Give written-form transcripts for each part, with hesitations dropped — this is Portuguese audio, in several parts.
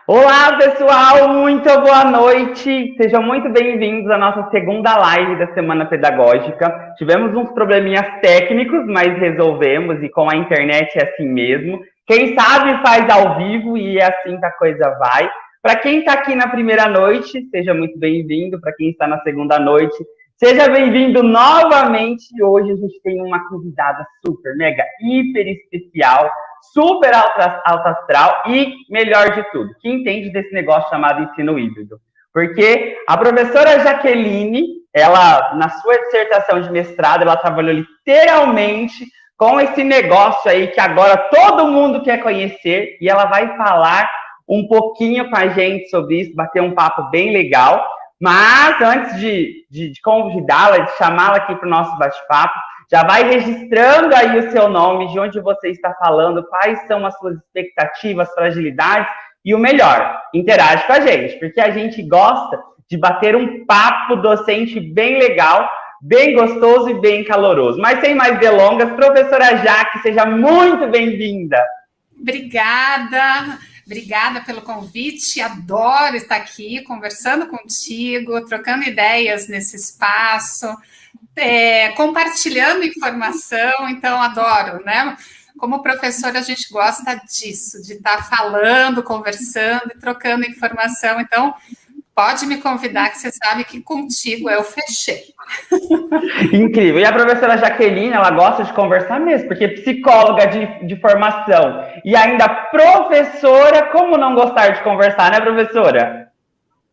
Olá, pessoal, muito boa noite. Sejam muito bem-vindos à nossa segunda live da Semana Pedagógica. Tivemos uns probleminhas técnicos, mas resolvemos e com a internet é assim mesmo. Quem sabe faz ao vivo e é assim que a coisa vai. Para quem está aqui na primeira noite, seja muito bem-vindo. Para quem está na segunda noite, seja bem-vindo novamente. Hoje a gente tem uma convidada super, mega, hiper especial, super alta astral e, melhor de tudo, que entende desse negócio chamado ensino híbrido. Porque a professora Jaqueline, ela, na sua dissertação de mestrado, ela trabalhou literalmente com esse negócio aí que agora todo mundo quer conhecer, e ela vai falar um pouquinho com a gente sobre isso, bater um papo bem legal. Mas antes de convidá-la, de chamá-la aqui para o nosso bate-papo, já vai registrando aí o seu nome, de onde você está falando, quais são as suas expectativas, fragilidades, e o melhor, interage com a gente, porque a gente gosta de bater um papo docente bem legal, bem gostoso e bem caloroso. Mas sem mais delongas, professora Jaque, seja muito bem-vinda. Obrigada pelo convite, adoro estar aqui conversando contigo, trocando ideias nesse espaço, compartilhando informação, então adoro, né? Como professora, a gente gosta disso, de estar falando, conversando e trocando informação, então pode me convidar, que você sabe que contigo eu fechei. Incrível. E a professora Jaqueline, ela gosta de conversar mesmo, porque psicóloga de formação e ainda professora, como não gostar de conversar, né, professora?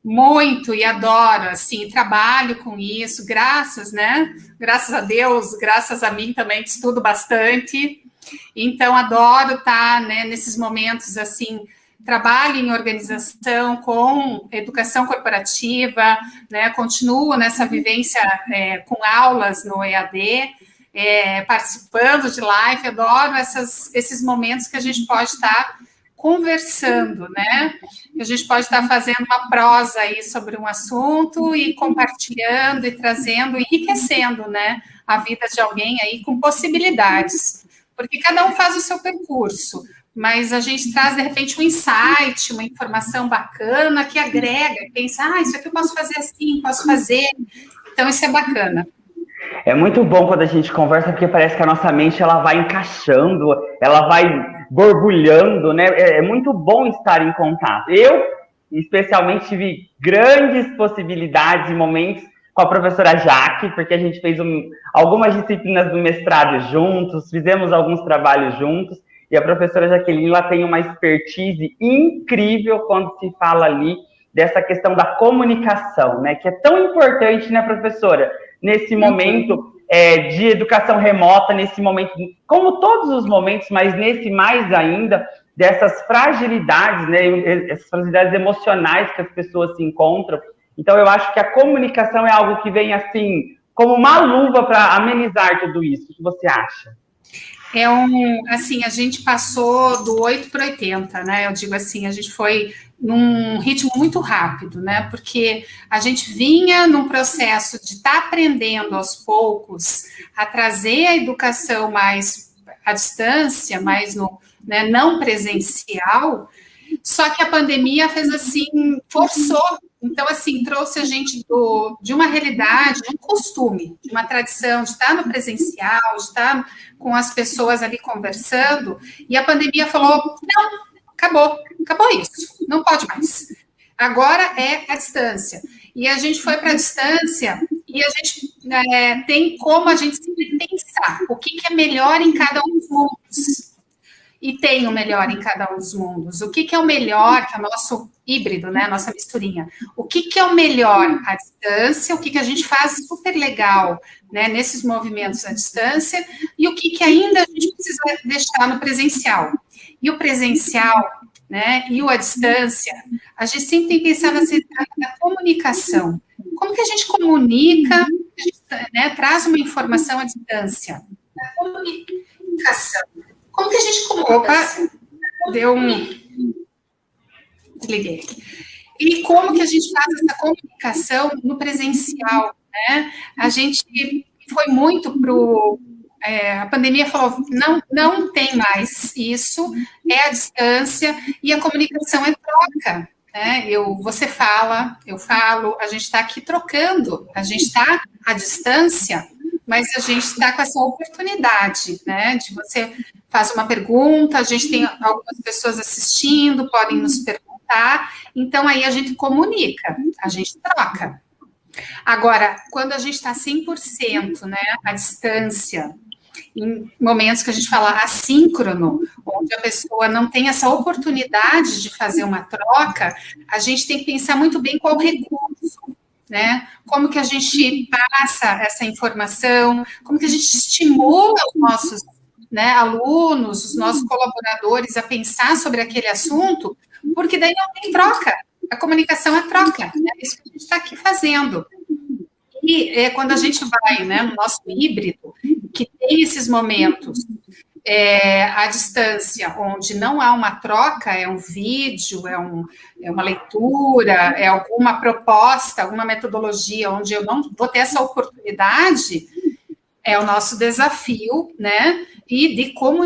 Muito, e adoro, assim, trabalho com isso, né? Graças a Deus, graças a mim também, que estudo bastante. Então, adoro estar, né, nesses momentos, assim, trabalho em organização com educação corporativa, né? Continuo nessa vivência com aulas no EAD, participando de live, adoro esses momentos que a gente pode estar conversando, né? A gente pode estar fazendo uma prosa aí sobre um assunto e compartilhando e trazendo, enriquecendo, né, a vida de alguém aí com possibilidades, porque cada um faz o seu percurso, mas a gente traz, de repente, um insight, uma informação bacana que agrega, pensa, isso aqui eu posso fazer assim, posso fazer, então isso é bacana. É muito bom quando a gente conversa, porque parece que a nossa mente ela vai encaixando, ela vai borbulhando, né? É muito bom estar em contato. Eu, especialmente, tive grandes possibilidades e momentos com a professora Jaque, porque a gente fez algumas disciplinas do mestrado juntos, fizemos alguns trabalhos juntos, e a professora Jaqueline ela tem uma expertise incrível quando se fala ali dessa questão da comunicação, né? Que é tão importante, né, professora? Nesse momento de educação remota, nesse momento, como todos os momentos, mas nesse mais ainda, dessas fragilidades, né, essas fragilidades emocionais que as pessoas se encontram. Então, eu acho que a comunicação é algo que vem, assim, como uma luva para amenizar tudo isso. O que você acha? Assim, a gente passou do 8 para 80, né? Eu digo assim, a gente foi num ritmo muito rápido, né? Porque a gente vinha num processo de estar aprendendo aos poucos a trazer a educação mais à distância, mais no, né, não presencial, só que a pandemia fez assim, forçou. Então, assim, trouxe a gente de uma realidade, de um costume, de uma tradição, de estar no presencial, de estar com as pessoas ali conversando, e a pandemia falou: não, acabou isso, não pode mais. Agora é a distância. E a gente foi para a distância e a gente tem como a gente sempre pensar o que é melhor em cada um dos mundos. E tem o melhor em cada um dos mundos. O que é o melhor, que é o nosso híbrido, né? A nossa misturinha. O que é o melhor à distância, o que a gente faz super legal, né, nesses movimentos à distância, e o que ainda a gente precisa deixar no presencial. E o presencial, né, e o à distância, a gente sempre tem que pensar na comunicação. Como que a gente comunica, a gente, né, traz uma informação à distância? A comunicação. Como que a gente comunica? Opa, deu um... Desliguei. E como que a gente faz essa comunicação no presencial, né? A gente foi muito a pandemia falou, não tem mais isso, é a distância, e a comunicação é troca, né? Você fala, eu falo, a gente está aqui trocando, a gente está à distância, mas a gente está com essa oportunidade, né? De você faz uma pergunta, a gente tem algumas pessoas assistindo, podem nos perguntar, então aí a gente comunica, a gente troca. Agora, quando a gente está 100%, né, à distância, em momentos que a gente fala assíncrono, onde a pessoa não tem essa oportunidade de fazer uma troca, a gente tem que pensar muito bem qual recurso, né? Como que a gente passa essa informação, como que a gente estimula os nossos, né, alunos, os nossos colaboradores a pensar sobre aquele assunto, porque daí não tem troca. A comunicação é troca, né? É isso que a gente está aqui fazendo. E quando a gente vai, né, no nosso híbrido, que tem esses momentos à distância, onde não há uma troca, é um vídeo, é uma leitura, é alguma proposta, alguma metodologia, onde eu não vou ter essa oportunidade, é o nosso desafio, né? E de como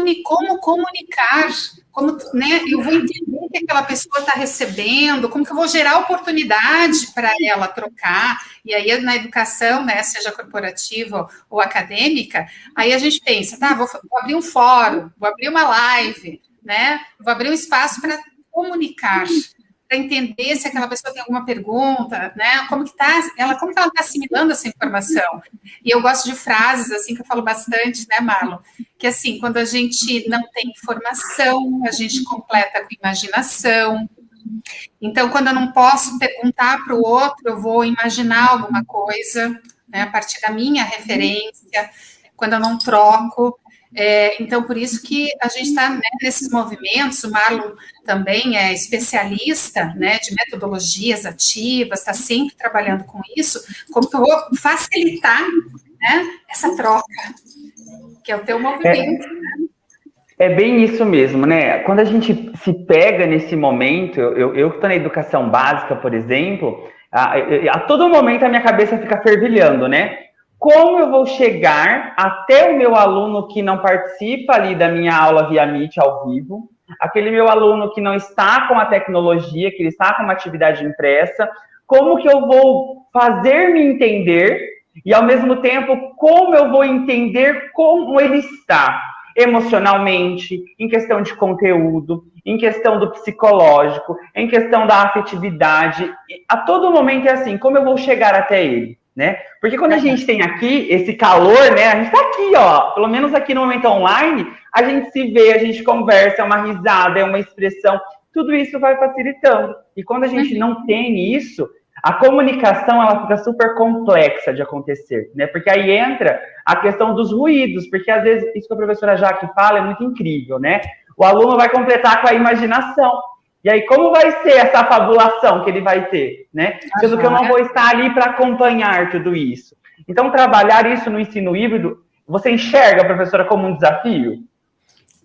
comunicar, como, né? Eu vou entender o que aquela pessoa está recebendo, como que eu vou gerar oportunidade para ela trocar. E aí, na educação, né, seja corporativa ou acadêmica, aí a gente pensa, tá, vou abrir um fórum, vou abrir uma live, né? Vou abrir um espaço para comunicar, para entender se aquela pessoa tem alguma pergunta, né? Como que ela está assimilando essa informação? E eu gosto de frases assim que eu falo bastante, né, Marlon? Que assim, quando a gente não tem informação, a gente completa com imaginação. Então, quando eu não posso perguntar para o outro, eu vou imaginar alguma coisa, né, a partir da minha referência. Quando eu não troco, então, por isso que a gente está, né, nesses movimentos, o Marlon também é especialista, né, de metodologias ativas, está sempre trabalhando com isso, como que eu vou facilitar, né, essa troca, que é o teu movimento. É bem isso mesmo, né? Quando a gente se pega nesse momento, eu que estou na educação básica, por exemplo, a todo momento a minha cabeça fica fervilhando, né? Como eu vou chegar até o meu aluno que não participa ali da minha aula via Meet ao vivo, aquele meu aluno que não está com a tecnologia, que ele está com uma atividade impressa, como que eu vou fazer me entender e, ao mesmo tempo, como eu vou entender como ele está emocionalmente, em questão de conteúdo, em questão do psicológico, em questão da afetividade. A todo momento é assim, como eu vou chegar até ele, né? Porque quando a gente tem aqui esse calor, né? A gente tá aqui, ó, pelo menos aqui no momento online, a gente se vê, a gente conversa, é uma risada, é uma expressão, tudo isso vai facilitando. E quando a gente não tem isso, a comunicação ela fica super complexa de acontecer, né? Porque aí entra a questão dos ruídos, porque às vezes isso que a professora Jaque fala é muito incrível, né? O aluno vai completar com a imaginação. E aí, como vai ser essa fabulação que ele vai ter, né? Sendo que eu não vou estar ali para acompanhar tudo isso. Então, trabalhar isso no ensino híbrido, você enxerga, professora, como um desafio?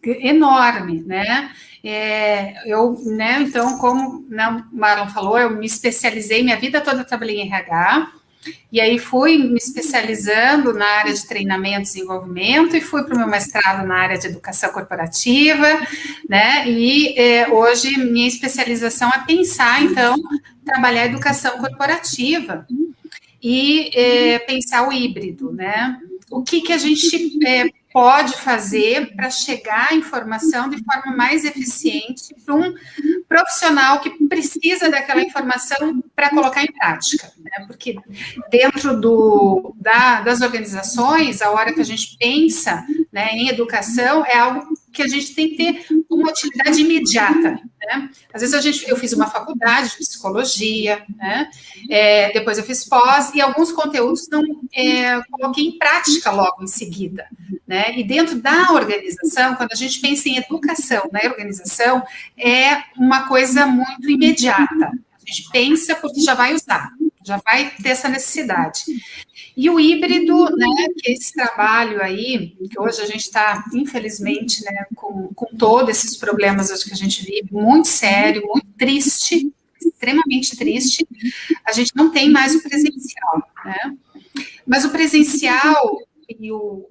Enorme, né? Né, então, como o Marlon falou, eu me especializei, minha vida toda eu trabalhei em RH, e aí fui me especializando na área de treinamento e desenvolvimento, e fui para o meu mestrado na área de educação corporativa, né? E hoje minha especialização é pensar, então, trabalhar a educação corporativa e pensar o híbrido, né? O que a gente pode fazer para chegar à informação de forma mais eficiente para um profissional que precisa daquela informação para colocar em prática, né? Porque dentro das organizações, a hora que a gente pensa, né, em educação, é algo que a gente tem que ter uma utilidade imediata, né? Às vezes eu fiz uma faculdade de psicologia, né? Depois eu fiz pós, e alguns conteúdos não coloquei em prática logo em seguida, né? E dentro da organização, quando a gente pensa em educação na organização, é uma coisa muito imediata. A gente pensa porque já vai usar, já vai ter essa necessidade. E o híbrido, né, que é esse trabalho aí, que hoje a gente está, infelizmente, né, com todos esses problemas que a gente vive, muito sério, muito triste, extremamente triste, a gente não tem mais o presencial, né? Mas o presencial,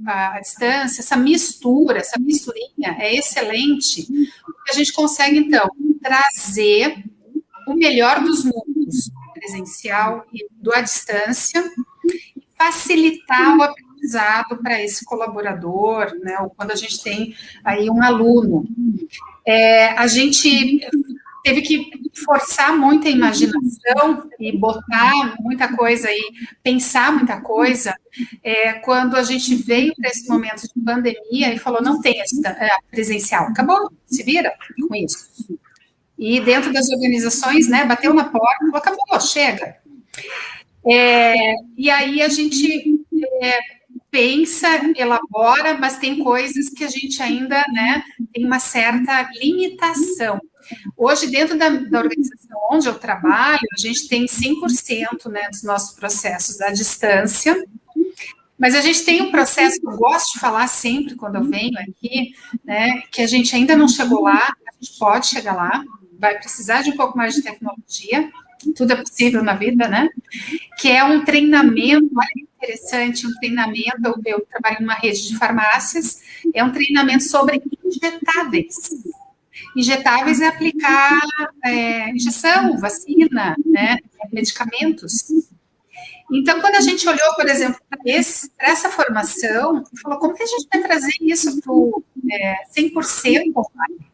a distância, essa mistura, essa misturinha é excelente, porque a gente consegue, então, trazer o melhor dos mundos, presencial e do à distância, facilitar o aprendizado para esse colaborador, né, ou quando a gente tem aí um aluno. A gente teve que forçar muita imaginação e botar muita coisa aí, pensar muita coisa, quando a gente veio para esse momento de pandemia e falou, não tem presencial, acabou, se vira com isso. E dentro das organizações, né, bateu na porta, falou, acabou, chega. E aí a gente pensa, elabora, mas tem coisas que a gente ainda, né, tem uma certa limitação. Hoje, dentro da organização onde eu trabalho, a gente tem 100%, né, dos nossos processos à distância, mas a gente tem um processo que eu gosto de falar sempre quando eu venho aqui, né, que a gente ainda não chegou lá, a gente pode chegar lá, vai precisar de um pouco mais de tecnologia, tudo é possível na vida, né? Que é um treinamento, olha que interessante, um treinamento, eu trabalho numa rede de farmácias, é um treinamento sobre injetáveis. Injetáveis é aplicar injeção, vacina, né? Medicamentos. Então, quando a gente olhou, por exemplo, para essa formação, falou, como que a gente vai trazer isso para o 100% online?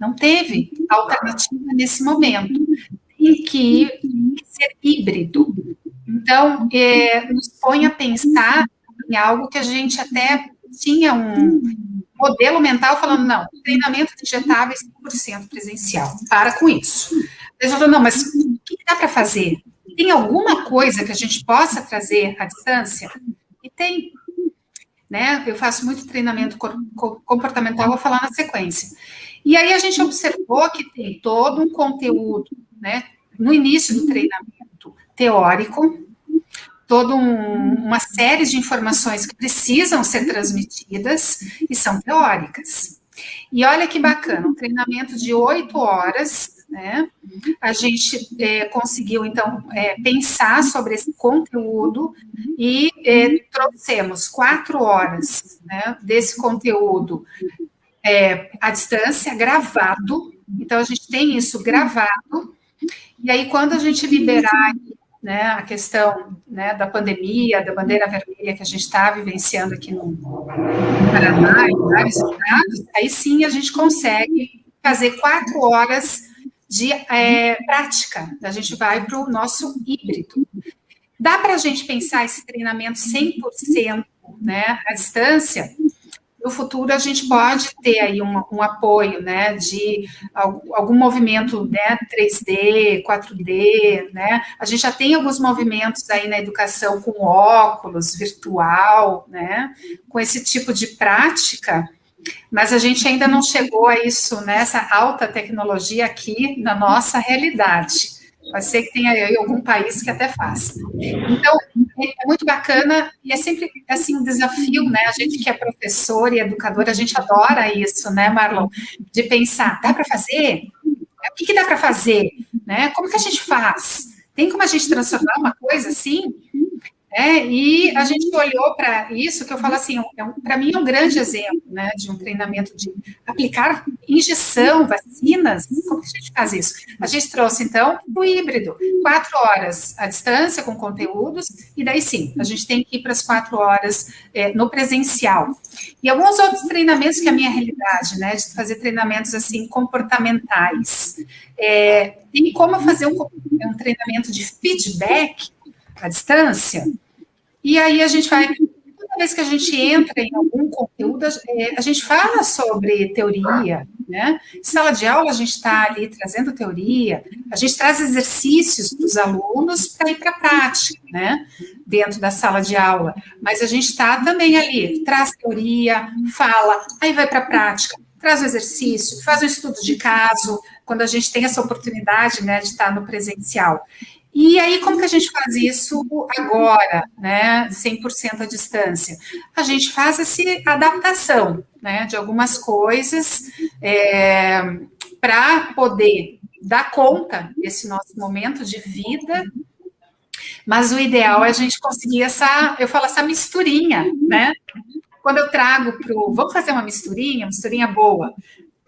Não teve alternativa nesse momento. Tem que ser híbrido. Então, nos põe a pensar em algo que a gente até tinha um modelo mental falando, não, treinamento de injetáveis 100% presencial, para com isso. A gente falou, não, mas o que dá para fazer? Tem alguma coisa que a gente possa trazer à distância? E tem. Né? Eu faço muito treinamento comportamental, vou falar na sequência. E aí a gente observou que tem todo um conteúdo, né, no início do treinamento teórico, toda uma série de informações que precisam ser transmitidas e são teóricas. E olha que bacana, um treinamento de 8 horas, né? A gente conseguiu, então, pensar sobre esse conteúdo e trouxemos 4 horas, né, desse conteúdo à distância, gravado. Então, a gente tem isso gravado. E aí, quando a gente liberar, né, a questão, né, da pandemia, da bandeira vermelha que a gente está vivenciando aqui no Paraná, em vários estados, aí sim a gente consegue fazer 4 horas de prática. A gente vai para o nosso híbrido. Dá para a gente pensar esse treinamento 100%, né, à distância? No futuro, a gente pode ter aí um apoio, né, de algum movimento, né, 3D, 4D, né, a gente já tem alguns movimentos aí na educação com óculos, virtual, né, com esse tipo de prática, mas a gente ainda não chegou a isso, né, essa alta tecnologia aqui na nossa realidade. Pode ser que tenha aí algum país que até faça. Então, é muito bacana e é sempre, assim, um desafio, né? A gente que é professor e educador, a gente adora isso, né, Marlon? De pensar, dá para fazer? O que dá para fazer? Né? Como que a gente faz? Tem como a gente transformar uma coisa assim? E a gente olhou para isso, que eu falo assim, para mim é um grande exemplo, né, de um treinamento de aplicar injeção, vacinas. Como que a gente faz isso? A gente trouxe, então, o híbrido, 4 horas à distância, com conteúdos, e daí sim, a gente tem que ir para as 4 horas no presencial. E alguns outros treinamentos que é a minha realidade, né, de fazer treinamentos, assim, comportamentais. Tem como fazer um treinamento de feedback à distância, e aí a gente vai, toda vez que a gente entra em algum conteúdo, a gente fala sobre teoria, né? Sala de aula, a gente está ali trazendo teoria, a gente traz exercícios para os alunos para ir para a prática, né? Dentro da sala de aula, mas a gente está também ali, traz teoria, fala, aí vai para a prática, traz o exercício, faz um estudo de caso, quando a gente tem essa oportunidade, né, de estar no presencial. E aí, como que a gente faz isso agora, né, 100% à distância? A gente faz essa adaptação, né, de algumas coisas para poder dar conta desse nosso momento de vida, Mas o ideal é a gente conseguir essa misturinha, né? Quando eu trago vamos fazer uma misturinha boa.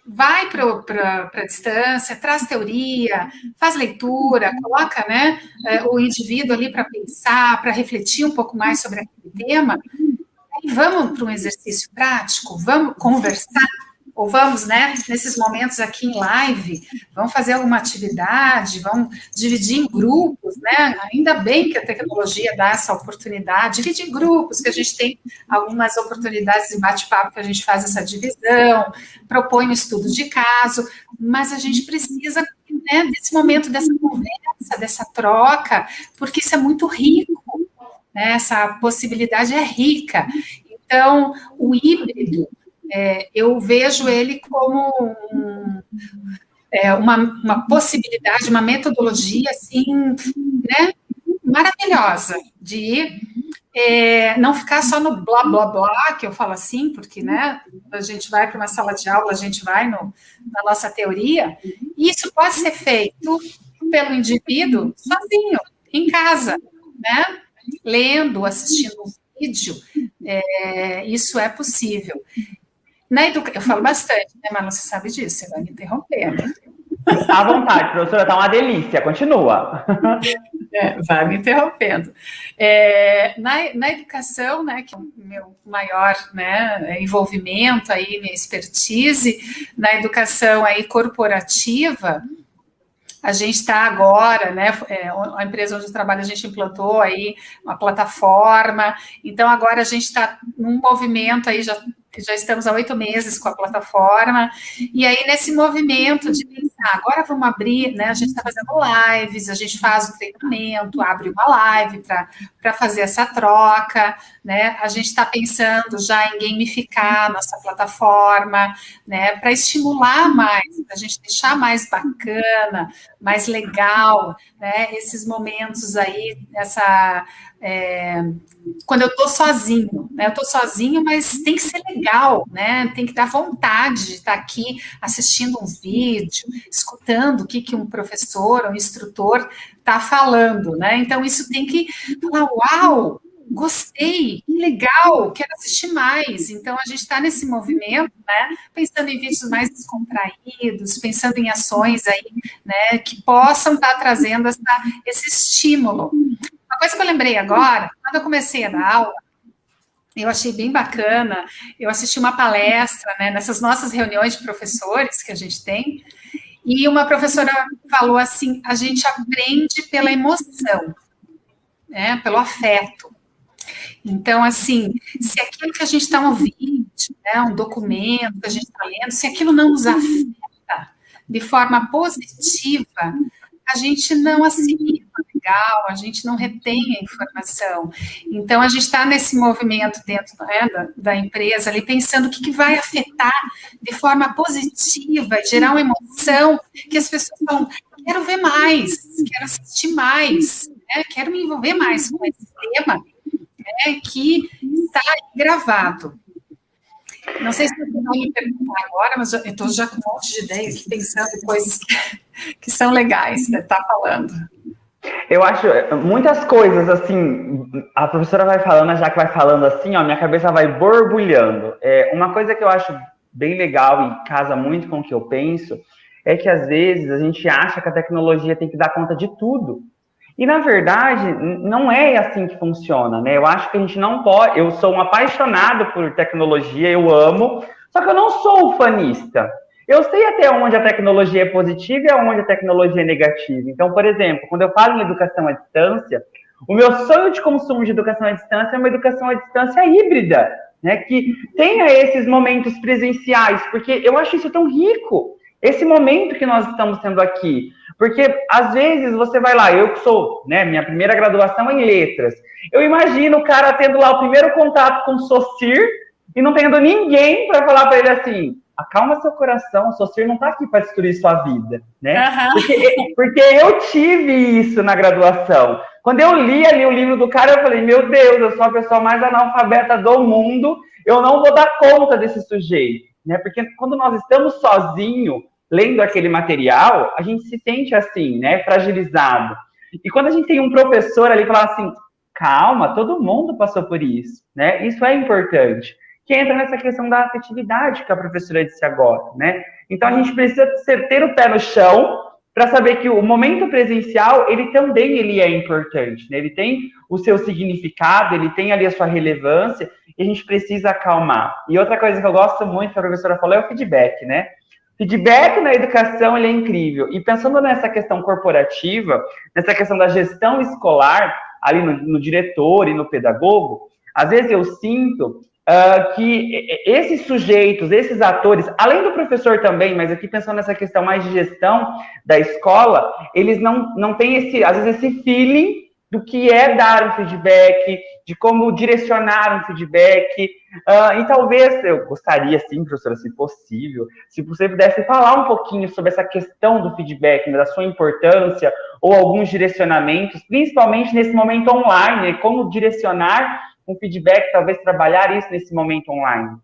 Vai para a distância, traz teoria, faz leitura, coloca, né, o indivíduo ali para pensar, para refletir um pouco mais sobre aquele tema, e vamos para um exercício prático, vamos conversar, ou vamos, né, nesses momentos aqui em live, vamos fazer alguma atividade, vamos dividir em grupos, né? Ainda bem que a tecnologia dá essa oportunidade, dividir em grupos, que a gente tem algumas oportunidades de bate-papo que a gente faz essa divisão, propõe um estudo de caso, mas a gente precisa, né, desse momento, dessa conversa, dessa troca, porque isso é muito rico, né? Essa possibilidade é rica. Então, o híbrido, eu vejo ele como uma possibilidade, uma metodologia, assim, né, maravilhosa, de não ficar só no blá, blá, blá, que eu falo assim, porque, né, a gente vai para uma sala de aula, a gente vai na nossa teoria, e isso pode ser feito pelo indivíduo sozinho, em casa, né, lendo, assistindo um vídeo, isso é possível. Eu falo bastante, né, mas você sabe disso, você vai me interrompendo. À vontade, professora, tá uma delícia, continua. Vai me interrompendo. Na educação, né, que é o meu maior, né, envolvimento, aí, minha expertise, na educação aí corporativa, a gente está agora, né, a empresa onde eu trabalho, a gente implantou aí uma plataforma, então agora a gente está num movimento aí, já estamos há 8 meses com a plataforma, e aí nesse movimento de pensar, agora vamos abrir, né, a gente está fazendo lives, a gente faz o treinamento, abre uma live para fazer essa troca, né, a gente está pensando já em gamificar a nossa plataforma, né, para estimular mais, para a gente deixar mais bacana, mais legal, né, esses momentos aí, quando eu estou sozinho, né? Eu estou sozinho, mas tem que ser legal, né? Tem que dar vontade de estar aqui assistindo um vídeo, escutando o que um professor, um instrutor está falando, né? Então, isso tem que falar, uau, gostei, que legal, quero assistir mais. Então, a gente está nesse movimento, né? Pensando em vídeos mais descontraídos, pensando em ações aí, né? Que possam estar trazendo esse estímulo. Uma coisa que eu lembrei agora, quando eu comecei a dar aula, eu achei bem bacana, eu assisti uma palestra, né, nessas nossas reuniões de professores que a gente tem, e uma professora falou assim, a gente aprende pela emoção, né, pelo afeto. Então, assim, se aquilo que a gente está ouvindo, né, um documento que a gente está lendo, se aquilo não nos afeta de forma positiva, a gente não assimila legal, a gente não retém a informação. Então, a gente está nesse movimento dentro, né, da empresa, ali, pensando o que vai afetar de forma positiva, gerar uma emoção, que as pessoas falam, quero ver mais, quero assistir mais, né, quero me envolver mais com esse tema, né, que está gravado. Não sei se você vai me perguntar agora, mas eu estou já com um monte de ideia aqui, pensando em coisas que são legais de estar falando. Eu acho muitas coisas, assim, a professora vai falando, a Jaque vai falando assim, ó, minha cabeça vai borbulhando. Uma coisa que eu acho bem legal e casa muito com o que eu penso, é que às vezes a gente acha que a tecnologia tem que dar conta de tudo. E, na verdade, não é assim que funciona, né? Eu acho que a gente não pode... Eu sou um apaixonado por tecnologia, eu amo, só que eu não sou ufanista. Eu sei até onde a tecnologia é positiva e aonde a tecnologia é negativa. Então, por exemplo, quando eu falo em educação à distância, o meu sonho de consumo de educação à distância é uma educação à distância híbrida, né? Que tenha esses momentos presenciais, porque eu acho isso tão rico, esse momento que nós estamos tendo aqui. Porque, às vezes, você vai lá, eu que sou, né, minha primeira graduação em letras, eu imagino o cara tendo lá o primeiro contato com o Saussure e não tendo ninguém para falar para ele assim, acalma seu coração, o Saussure não está aqui para destruir sua vida, né? Uhum. Porque eu tive isso na graduação. Quando eu li ali o livro do cara, eu falei, meu Deus, eu sou a pessoa mais analfabeta do mundo, eu não vou dar conta desse sujeito, né? Porque quando nós estamos sozinhos, lendo aquele material, a gente se sente assim, né, fragilizado. E quando a gente tem um professor ali falando assim, calma, todo mundo passou por isso, né? Isso é importante. Que entra nessa questão da afetividade que a professora disse agora, né? Então a gente precisa ter o pé no chão para saber que o momento presencial, ele é importante, né? Ele tem o seu significado, ele tem ali a sua relevância, e a gente precisa acalmar. E outra coisa que eu gosto muito, que a professora falou, é o feedback, né? Feedback na educação, ele é incrível. E pensando nessa questão corporativa, nessa questão da gestão escolar, ali no diretor e no pedagogo, às vezes eu sinto que esses sujeitos, esses atores, além do professor também, mas aqui pensando nessa questão mais de gestão da escola, eles não têm às vezes esse feeling do que é dar um feedback, de como direcionar um feedback. E talvez eu gostaria, sim, professora, se possível, se você pudesse falar um pouquinho sobre essa questão do feedback, né, da sua importância, ou alguns direcionamentos, principalmente nesse momento online, né, como direcionar um feedback, talvez trabalhar isso nesse momento online.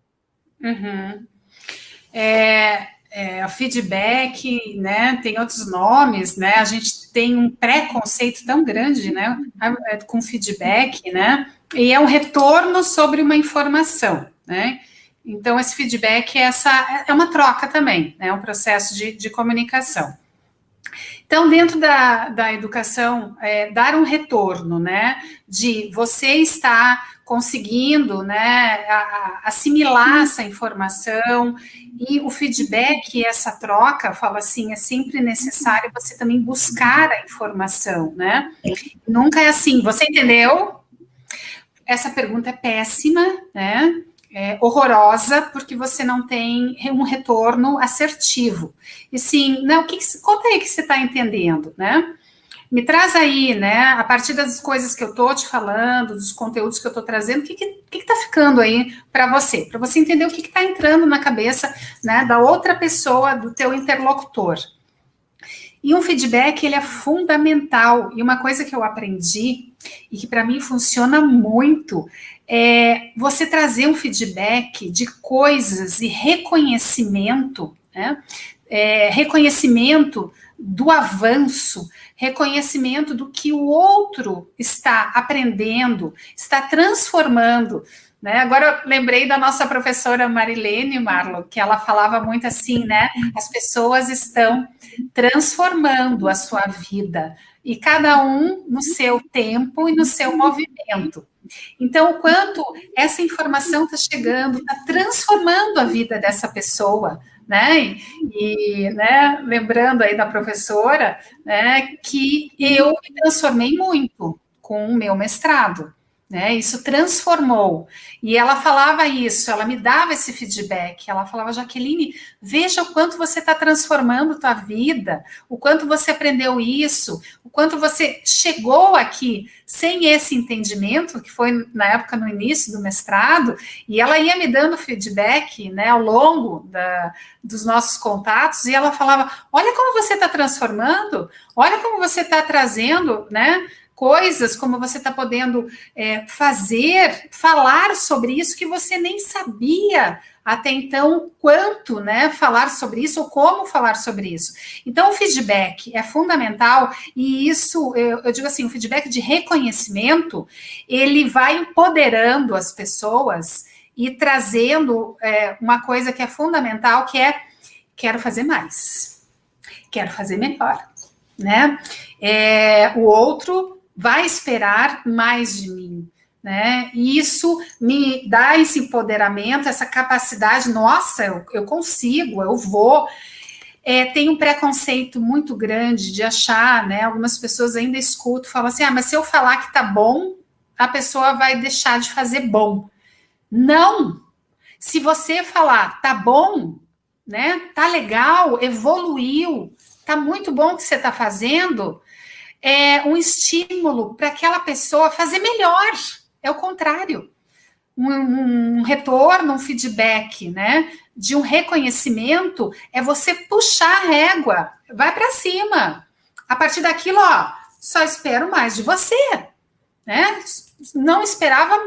Uhum. O feedback, né, tem outros nomes, né, a gente tem um preconceito tão grande, né, com feedback, né, e é um retorno sobre uma informação, né, então esse feedback é uma troca também, né, um processo de comunicação. Então, dentro da educação, dar um retorno, né, de você estar conseguindo, né, assimilar essa informação, e o feedback, essa troca, fala assim, é sempre necessário você também buscar a informação, né? Nunca é assim, você entendeu? Essa pergunta é péssima, né? É horrorosa, porque você não tem um retorno assertivo. E sim, não, conta aí que você está entendendo, né? Me traz aí, né, a partir das coisas que eu estou te falando, dos conteúdos que eu estou trazendo, o que está ficando aí para você entender o que está entrando na cabeça, né, da outra pessoa, do teu interlocutor. E um feedback, ele é fundamental, e uma coisa que eu aprendi, e que para mim funciona muito, é você trazer um feedback de coisas e reconhecimento, né, reconhecimento do avanço, reconhecimento do que o outro está aprendendo, está transformando, né? Agora eu lembrei da nossa professora Marilene, Marlon, que ela falava muito assim, né? As pessoas estão transformando a sua vida, e cada um no seu tempo e no seu movimento. Então, o quanto essa informação está chegando, está transformando a vida dessa pessoa, né? E, né, lembrando aí da professora, né, que eu me transformei muito com o meu mestrado, né? Isso transformou. E ela falava isso, ela me dava esse feedback. Ela falava, Jaqueline, veja o quanto você está transformando tua vida, o quanto você aprendeu isso, o quanto você chegou aqui sem esse entendimento, que foi na época no início do mestrado, e ela ia me dando feedback, né, ao longo dos nossos contatos, e ela falava, olha como você está transformando, olha como você está trazendo, né, coisas, como você está podendo falar sobre isso que você nem sabia até então quanto, né, falar sobre isso ou como falar sobre isso. Então, o feedback é fundamental, e isso, eu digo assim, o feedback de reconhecimento, ele vai empoderando as pessoas e trazendo uma coisa que é fundamental, que é, quero fazer mais, quero fazer melhor, né? O outro vai esperar mais de mim, né? E isso me dá esse empoderamento, essa capacidade, nossa, eu consigo, eu vou. Tem um preconceito muito grande de achar, né? Algumas pessoas ainda escutam, falam assim, mas se eu falar que tá bom, a pessoa vai deixar de fazer bom. Não! Se você falar, tá bom, né? Tá legal, evoluiu, tá muito bom o que você tá fazendo, é um estímulo para aquela pessoa fazer melhor. É o contrário. Um retorno, um feedback, né? De um reconhecimento é você puxar a régua, vai para cima. A partir daquilo, ó, só espero mais de você, né? Não esperava,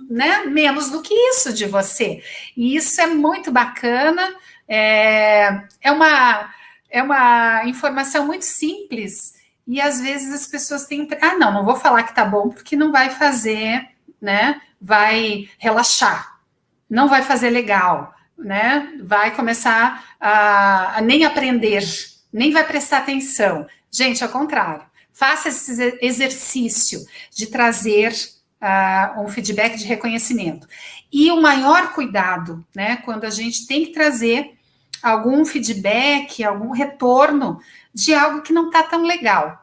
né, menos do que isso de você. E isso é muito bacana. É uma informação muito simples E às vezes as pessoas têm, não vou falar que tá bom, porque não vai fazer, né? Vai relaxar, não vai fazer legal, né? Vai começar a nem aprender, nem vai prestar atenção. Gente, ao contrário, faça esse exercício de trazer um feedback de reconhecimento. E o maior cuidado, né? Quando a gente tem que trazer algum feedback, algum retorno de algo que não está tão legal.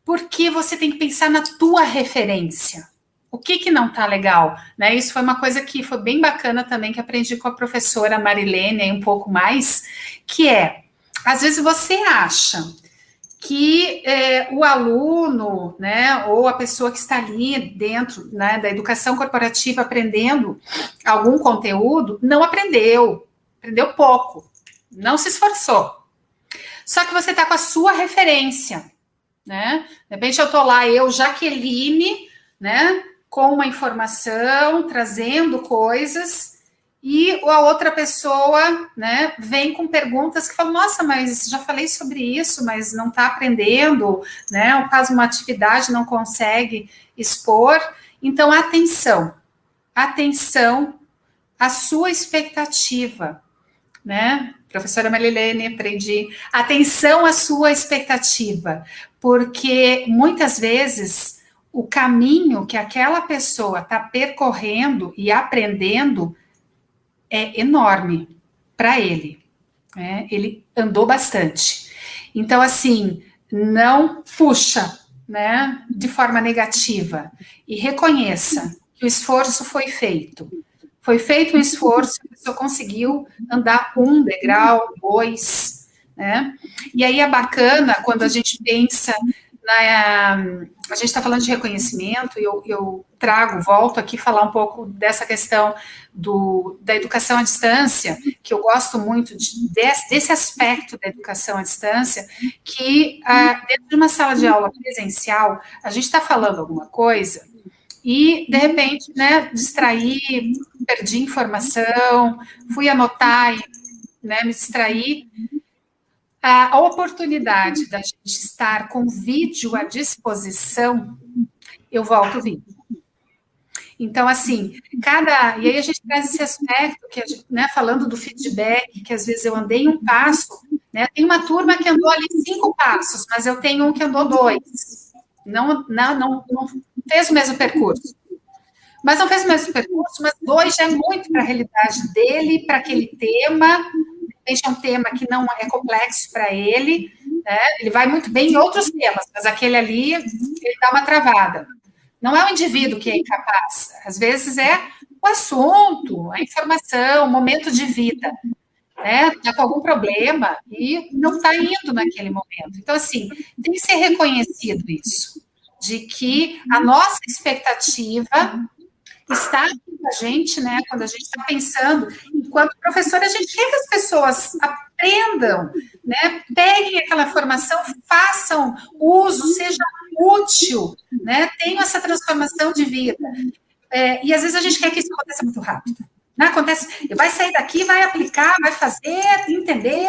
Porque você tem que pensar na tua referência. O que não está legal? Né? Isso foi uma coisa que foi bem bacana também, que aprendi com a professora Marilene, aí um pouco mais, que é, às vezes você acha que o aluno, né, ou a pessoa que está ali dentro, né, da educação corporativa aprendendo algum conteúdo, não aprendeu pouco, não se esforçou. Só que você está com a sua referência, né? De repente eu estou lá, Jaqueline, né, com uma informação, trazendo coisas, e a outra pessoa, né, vem com perguntas que falam, nossa, mas já falei sobre isso, mas não está aprendendo, né, ou faz uma atividade, não consegue expor. Então, atenção à sua expectativa, né? Professora Marilene, aprendi. Atenção à sua expectativa, porque muitas vezes o caminho que aquela pessoa está percorrendo e aprendendo é enorme para ele, né? Ele andou bastante. Então, assim, não puxa, né, de forma negativa e reconheça que o esforço foi feito. Foi feito um esforço, a pessoa conseguiu andar 1 degrau, 2, né? E aí é bacana quando a gente pensa a gente está falando de reconhecimento, e eu volto aqui falar um pouco dessa questão da educação à distância, que eu gosto muito desse aspecto da educação à distância, que dentro de uma sala de aula presencial, a gente está falando alguma coisa, e, de repente, né, distrair, perdi informação, fui anotar e, né, me distrair. A oportunidade da gente estar com vídeo à disposição, eu volto o vídeo. Então, assim, e aí a gente traz esse aspecto, que né, falando do feedback, que às vezes eu andei 1 passo, né, tem uma turma que andou ali 5 passos, mas eu tenho um que andou 2. Não fez o mesmo percurso. Mas não fez o mesmo percurso, mas 2 já é muito para a realidade dele, para aquele tema. É um tema que não é complexo para ele, né? Ele vai muito bem em outros temas, mas aquele ali, ele dá uma travada. Não é o indivíduo que é incapaz, às vezes é o assunto, a informação, o momento de vida, né? Está com algum problema e não está indo naquele momento. Então, assim, tem que ser reconhecido isso, de que a nossa expectativa está aqui com a gente, né? Quando a gente está pensando, enquanto professora, a gente quer que as pessoas aprendam, né? Peguem aquela formação, façam uso, seja útil, né? Tenham essa transformação de vida. E às vezes a gente quer que isso aconteça muito rápido. Né? Acontece, vai sair daqui, vai aplicar, vai fazer, entendeu?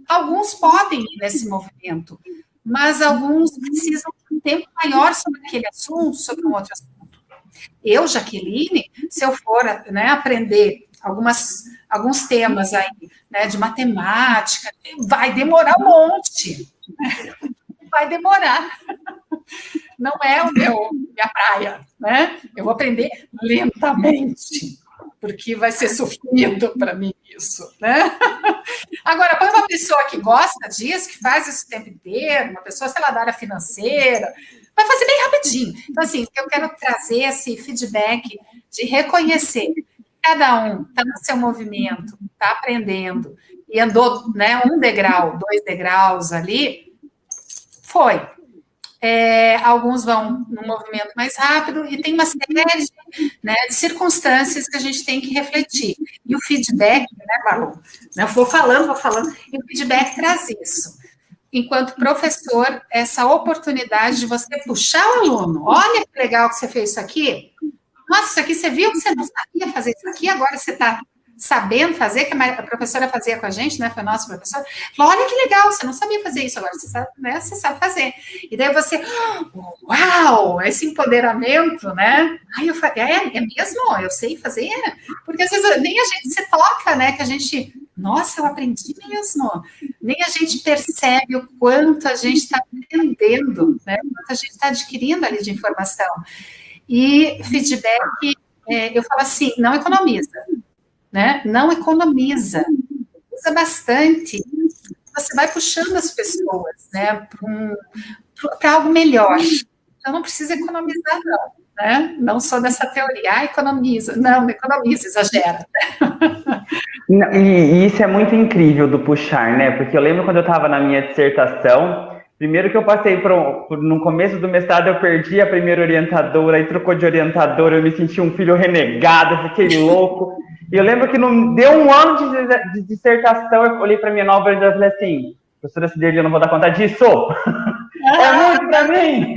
Alguns podem ir nesse movimento, mas alguns precisam de um tempo maior sobre aquele assunto, sobre um outro assunto. Eu, Jaqueline, se eu for, né, aprender alguns temas aí, né, de matemática, vai demorar um monte. Vai demorar. Não é minha praia, né? Eu vou aprender lentamente, porque vai ser sofrido para mim isso, né? Agora, põe uma pessoa que gosta disso, que faz isso o tempo inteiro, uma pessoa, sei lá, da área financeira, vai fazer bem rapidinho. Então, assim, eu quero trazer esse feedback de reconhecer que cada um está no seu movimento, está aprendendo, e andou, né, 1 degrau, 2 degraus ali, foi. Alguns vão num movimento mais rápido, e tem uma série, né, de circunstâncias que a gente tem que refletir. E o feedback, né, Malu? Eu vou falando, e o feedback traz isso. Enquanto professor, essa oportunidade de você puxar o aluno. Olha que legal que você fez isso aqui. Nossa, isso aqui você viu que você não sabia fazer isso aqui, agora você está sabendo fazer, que a professora fazia com a gente, né? Foi a nossa professora. Falou, olha que legal, você não sabia fazer isso, agora você sabe, né? Você sabe fazer. E daí você, uau, esse empoderamento, né? Ai, eu falei, é mesmo? Eu sei fazer? Porque às vezes nem a gente se toca, né? Que a gente, nossa, eu aprendi mesmo. Nem a gente percebe o quanto a gente está aprendendo, né? O quanto a gente está adquirindo ali de informação. E feedback, eu falo assim, não economiza. Né? Não economiza, usa bastante. Você vai puxando as pessoas, né, para algo melhor. Então não precisa economizar, não. Né? Não sou dessa teoria, economiza. Não economiza, exagera. E isso é muito incrível do puxar, né? Porque eu lembro quando eu estava na minha dissertação, primeiro que eu passei no começo do mestrado, eu perdi a primeira orientadora, aí trocou de orientadora, eu me senti um filho renegado, eu fiquei louco. E eu lembro que não deu um ano de dissertação, eu olhei para minha nova orientadora e falei assim, professora Ciderli, eu não vou dar conta disso. É muito para mim.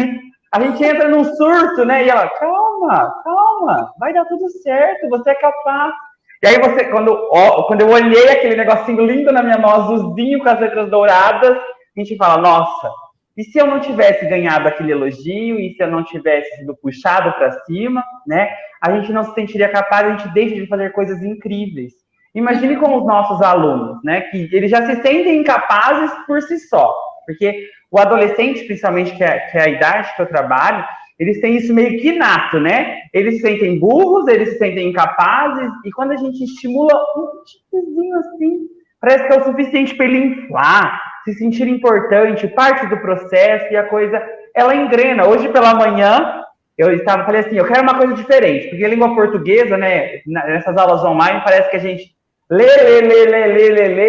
A gente entra num surto, né? E ela, calma, vai dar tudo certo, você é capaz. E aí quando eu olhei aquele negocinho lindo na minha mão, azulzinho com as letras douradas, a gente fala, nossa, e se eu não tivesse ganhado aquele elogio, e se eu não tivesse sido puxado para cima, né? A gente não se sentiria capaz, a gente deixa de fazer coisas incríveis. Imagine com os nossos alunos, né? Que eles já se sentem incapazes por si só. Porque o adolescente, principalmente, que é a idade que eu trabalho, eles têm isso meio que inato, né? Eles se sentem burros, eles se sentem incapazes, e quando a gente estimula um tiquezinho assim, parece que é o suficiente para ele inflar, se sentir importante, parte do processo, e a coisa, ela engrena. Hoje pela manhã, falei assim, eu quero uma coisa diferente, porque a língua portuguesa, né, nessas aulas online, parece que a gente lê,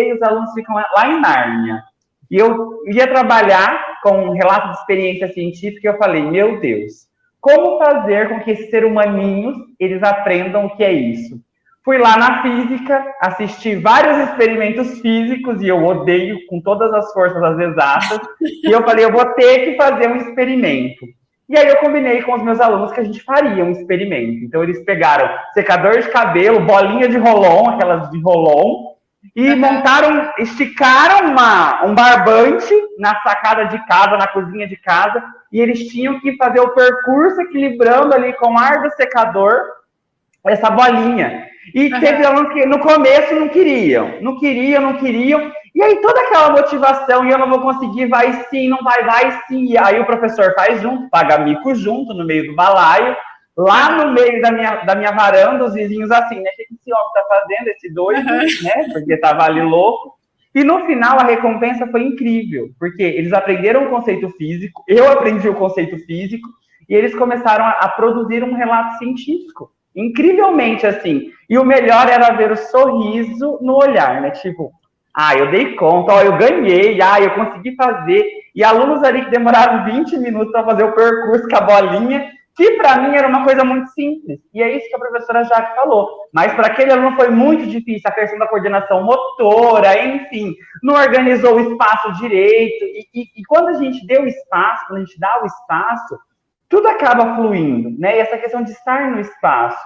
e os alunos ficam lá em Nárnia. E eu ia trabalhar com um relato de experiência científica e eu falei, meu Deus, como fazer com que esses seres humaninhos, eles aprendam o que é isso? Fui lá na física, assisti vários experimentos físicos, e eu odeio com todas as forças as exatas, e eu falei, eu vou ter que fazer um experimento. E aí eu combinei com os meus alunos que a gente faria um experimento. Então eles pegaram secador de cabelo, bolinha de rolon, aquelas de rolon, e esticaram um barbante na sacada de casa, na cozinha de casa, e eles tinham que fazer o percurso equilibrando ali com o ar do secador essa bolinha. E teve alunos que no começo não queriam. E aí toda aquela motivação, e eu não vou conseguir, vai sim, não vai sim. E aí o professor faz junto, paga mico junto, no meio do balaio, lá no meio da minha varanda, os vizinhos assim, né? O que esse homem tá fazendo, esse doido, né? Porque tava ali louco. E no final a recompensa foi incrível, porque eles aprenderam o conceito físico, eu aprendi o conceito físico, e eles começaram a produzir um relato científico. Incrivelmente, assim. E o melhor era ver o sorriso no olhar, né? Tipo, eu dei conta, eu ganhei, eu consegui fazer. E alunos ali que demoraram 20 minutos para fazer o percurso com a bolinha, que para mim era uma coisa muito simples. E é isso que a professora Jaque falou. Mas para aquele aluno foi muito difícil, a questão da coordenação motora, enfim, não organizou o espaço direito. E quando a gente deu espaço, quando a gente dá o espaço, tudo acaba fluindo, né? E essa questão de estar no espaço.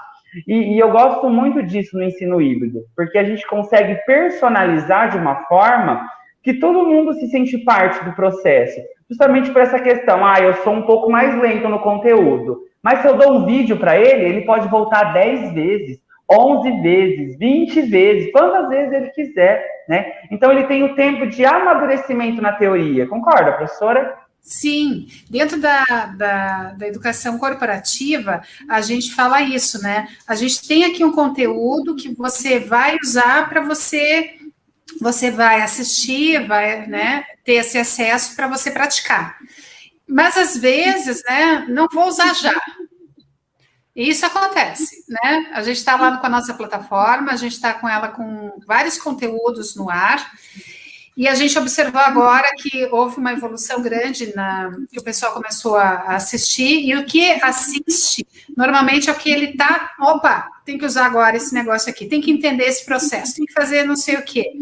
E eu gosto muito disso no ensino híbrido, porque a gente consegue personalizar de uma forma que todo mundo se sente parte do processo. Justamente por essa questão, eu sou um pouco mais lento no conteúdo, mas se eu dou um vídeo para ele pode voltar 10 vezes, 11 vezes, 20 vezes, quantas vezes ele quiser, né? Então ele tem o tempo de amadurecimento na teoria. Concorda, professora? Sim, dentro da educação corporativa, a gente fala isso, né? A gente tem aqui um conteúdo que você vai usar para você vai assistir, vai, né, ter esse acesso para você praticar. Mas, às vezes, né, não vou usar já. E isso acontece, né? A gente está lá com a nossa plataforma, a gente está com ela com vários conteúdos no ar, e a gente observou agora que houve uma evolução grande, que o pessoal começou a assistir, e o que assiste, normalmente é o que ele está, tem que usar agora esse negócio aqui, tem que entender esse processo, tem que fazer não sei o quê.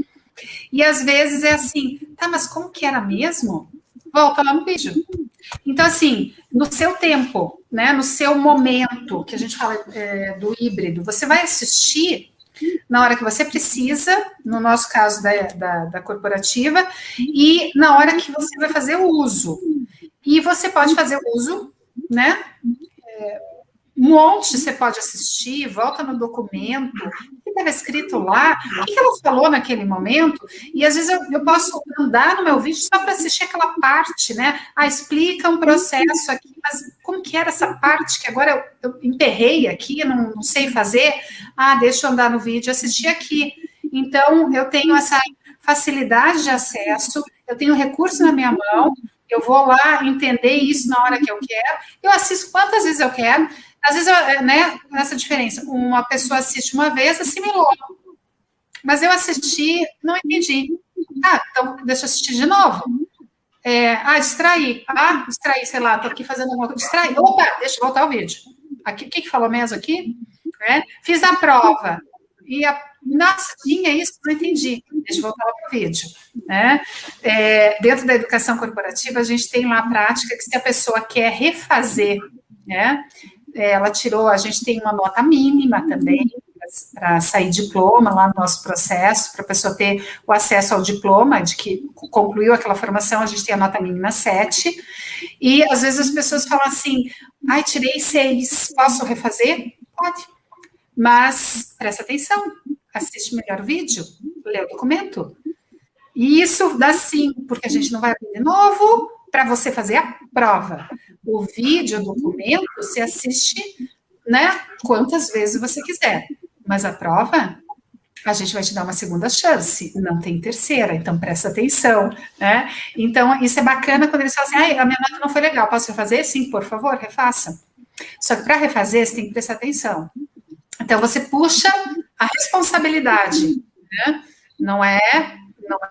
E às vezes é assim, mas como que era mesmo? Volta lá no vídeo. Então, assim, no seu tempo, né, no seu momento, que a gente fala do híbrido, você vai assistir, na hora que você precisa, no nosso caso da corporativa, e na hora que você vai fazer o uso. E você pode fazer o uso, né? Um monte você pode assistir, volta no documento, o que estava escrito lá, o que ela falou naquele momento, e às vezes eu posso andar no meu vídeo só para assistir aquela parte, né? Explica um processo aqui, mas como que era essa parte que agora eu emperrei aqui, não sei fazer? Deixa eu andar no vídeo e assistir aqui. Então, eu tenho essa facilidade de acesso, eu tenho recurso na minha mão, eu vou lá entender isso na hora que eu quero, eu assisto quantas vezes eu quero. Às vezes, né, essa diferença, uma pessoa assiste uma vez, assimilou, mas eu assisti, não entendi. Então deixa eu assistir de novo. Distraí. Distraí, sei lá, tô aqui fazendo alguma coisa, distraí. Opa, deixa eu voltar ao vídeo. Aqui, o que falou mesmo aqui? Fiz a prova. Nossa, tinha isso, não entendi. Deixa eu voltar para o vídeo. Dentro da educação corporativa, a gente tem lá a prática que se a pessoa quer refazer, né? A gente tem uma nota mínima também, para sair diploma lá no nosso processo, para a pessoa ter o acesso ao diploma, de que concluiu aquela formação, a gente tem a nota mínima 7, e às vezes as pessoas falam assim, tirei 6, posso refazer? Pode, mas presta atenção, assiste melhor o vídeo, lê o documento, e isso dá sim, porque a gente não vai abrir de novo para você fazer a prova. O vídeo, o documento, você assiste, né, quantas vezes você quiser. Mas a prova, a gente vai te dar uma segunda chance, não tem terceira, então presta atenção, né? Então, isso é bacana quando eles falam assim, a minha nota não foi legal, posso refazer? Sim, por favor, refaça. Só que para refazer, você tem que prestar atenção. Então, você puxa a responsabilidade, né? Não é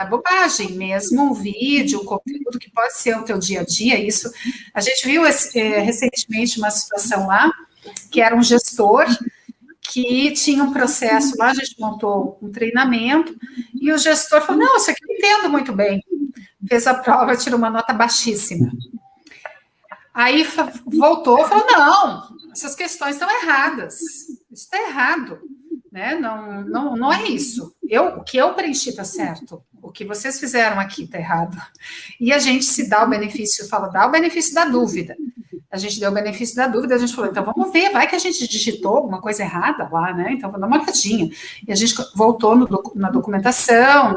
bobagem, mesmo um vídeo, um conteúdo que pode ser o teu dia a dia, isso. A gente viu recentemente uma situação lá, que era um gestor que tinha um processo lá, a gente montou um treinamento, e o gestor falou, não, isso aqui eu entendo muito bem. Fez a prova, tirou uma nota baixíssima. Aí voltou e falou, não, essas questões estão erradas, isso está errado. Né? Não é isso. O que eu preenchi está certo. O que vocês fizeram aqui está errado. E a gente se dá o benefício, dá o benefício da dúvida. A gente deu o benefício da dúvida, a gente falou, então vamos ver, vai que a gente digitou alguma coisa errada lá, né? Então vamos dar uma olhadinha. E a gente voltou na documentação,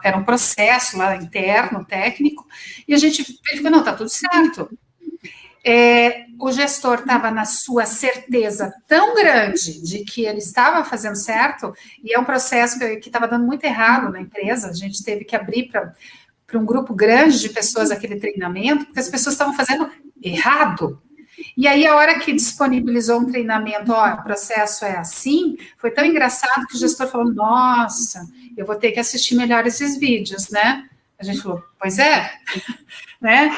era um processo lá interno, técnico, e a gente verificou, não, está tudo certo. O gestor estava na sua certeza tão grande de que ele estava fazendo certo, e é um processo que estava dando muito errado na empresa, a gente teve que abrir para um grupo grande de pessoas aquele treinamento, porque as pessoas estavam fazendo errado. E aí, a hora que disponibilizou um treinamento, o processo é assim, foi tão engraçado que o gestor falou, nossa, eu vou ter que assistir melhor esses vídeos, né? A gente falou, pois é, né?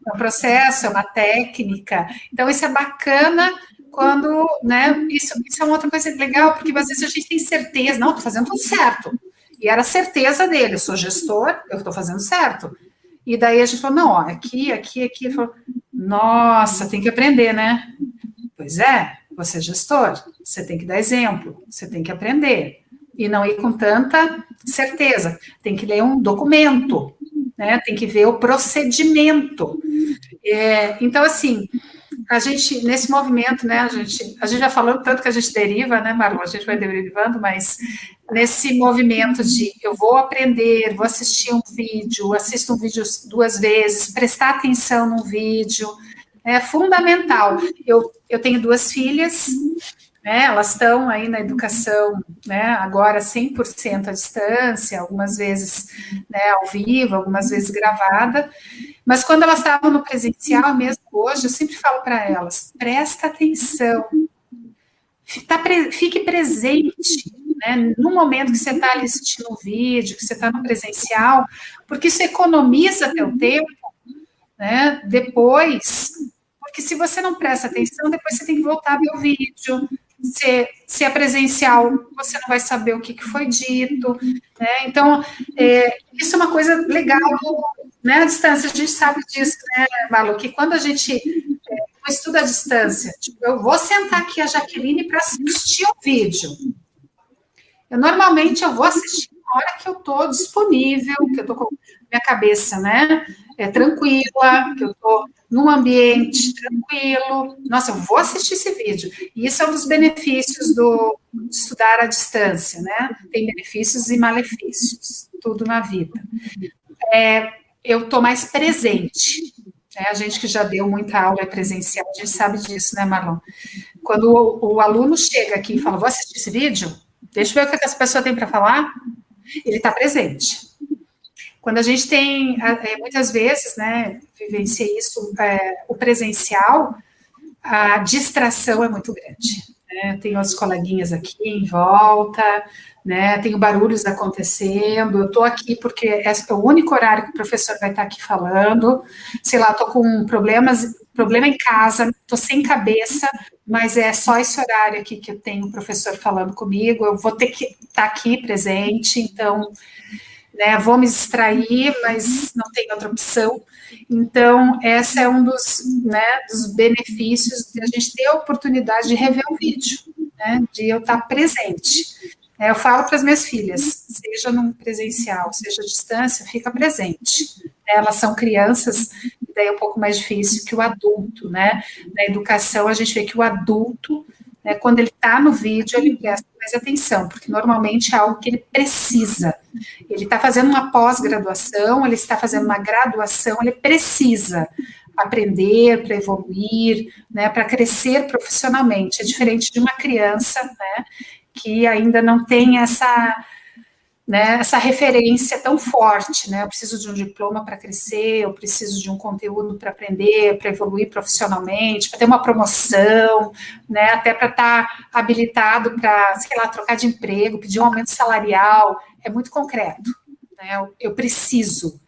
É um processo, é uma técnica. Então, isso é bacana quando, né? Isso é uma outra coisa legal, porque às vezes a gente tem certeza, não, estou fazendo tudo certo. E era a certeza dele, eu sou gestor, eu estou fazendo certo. E daí a gente falou, não, aqui. Ele falou, nossa, tem que aprender, né? Pois é, você é gestor, você tem que dar exemplo, você tem que aprender. E não ir com tanta certeza. Tem que ler um documento, né? Tem que ver o procedimento. Então, assim, a gente, nesse movimento, né, a gente já falou tanto que a gente deriva, né, Marlon? A gente vai derivando, mas nesse movimento de eu vou aprender, vou assistir um vídeo, assisto um vídeo 2 vezes, prestar atenção no vídeo, é fundamental. Eu tenho 2 filhas, né, elas estão aí na educação, né, agora 100% à distância, algumas vezes, né, ao vivo, algumas vezes gravada, mas quando elas estavam no presencial, mesmo hoje, eu sempre falo para elas, presta atenção, fique presente, né, no momento que você está ali assistindo um vídeo, que você está no presencial, porque isso economiza teu tempo, né, depois, porque se você não presta atenção, depois você tem que voltar a ver o vídeo. Se é presencial, você não vai saber o que foi dito, né? Então, isso é uma coisa legal, né? A distância, a gente sabe disso, né, Malu? Que quando a gente estuda à distância, tipo, eu vou sentar aqui a Jaqueline para assistir o vídeo. Normalmente eu vou assistir na hora que eu estou disponível, que eu estou com minha cabeça, né, tranquila, que eu estou num ambiente tranquilo. Nossa, eu vou assistir esse vídeo. E isso é um dos benefícios de estudar à distância, né? Tem benefícios e malefícios, tudo na vida. Eu estou mais presente. Né? A gente que já deu muita aula presencial, a gente sabe disso, né, Marlon? Quando o aluno chega aqui e fala, vou assistir esse vídeo, deixa eu ver o que essa pessoa tem para falar, ele está presente. Quando a gente tem, muitas vezes, né, vivencia isso, o presencial, a distração é muito grande. Né? Tenho as coleguinhas aqui em volta, né? Tenho barulhos acontecendo, eu estou aqui porque é o único horário que o professor vai estar aqui falando, sei lá, estou com problema em casa, estou sem cabeça, mas é só esse horário aqui que eu tenho o professor falando comigo, eu vou ter que estar aqui presente, então, né, vou me distrair, mas não tem outra opção. Então, esse é um dos, né, dos benefícios de a gente ter a oportunidade de rever um vídeo, né, de eu estar presente. Eu falo para as minhas filhas, seja no presencial, seja à distância, fica presente. Elas são crianças, e daí é um pouco mais difícil que o adulto, né? Na educação, a gente vê que o adulto, né, quando ele está no vídeo, ele presta mais atenção, porque normalmente é algo que ele precisa. Ele está fazendo uma pós-graduação, ele está fazendo uma graduação, ele precisa aprender para evoluir, né, para crescer profissionalmente. É diferente de uma criança, né, que ainda não tem essa, né, essa referência tão forte, né? Eu preciso de um diploma para crescer, eu preciso de um conteúdo para aprender, para evoluir profissionalmente, para ter uma promoção, né? Até para estar habilitado para, sei lá, trocar de emprego, pedir um aumento salarial, é muito concreto, né? Eu preciso,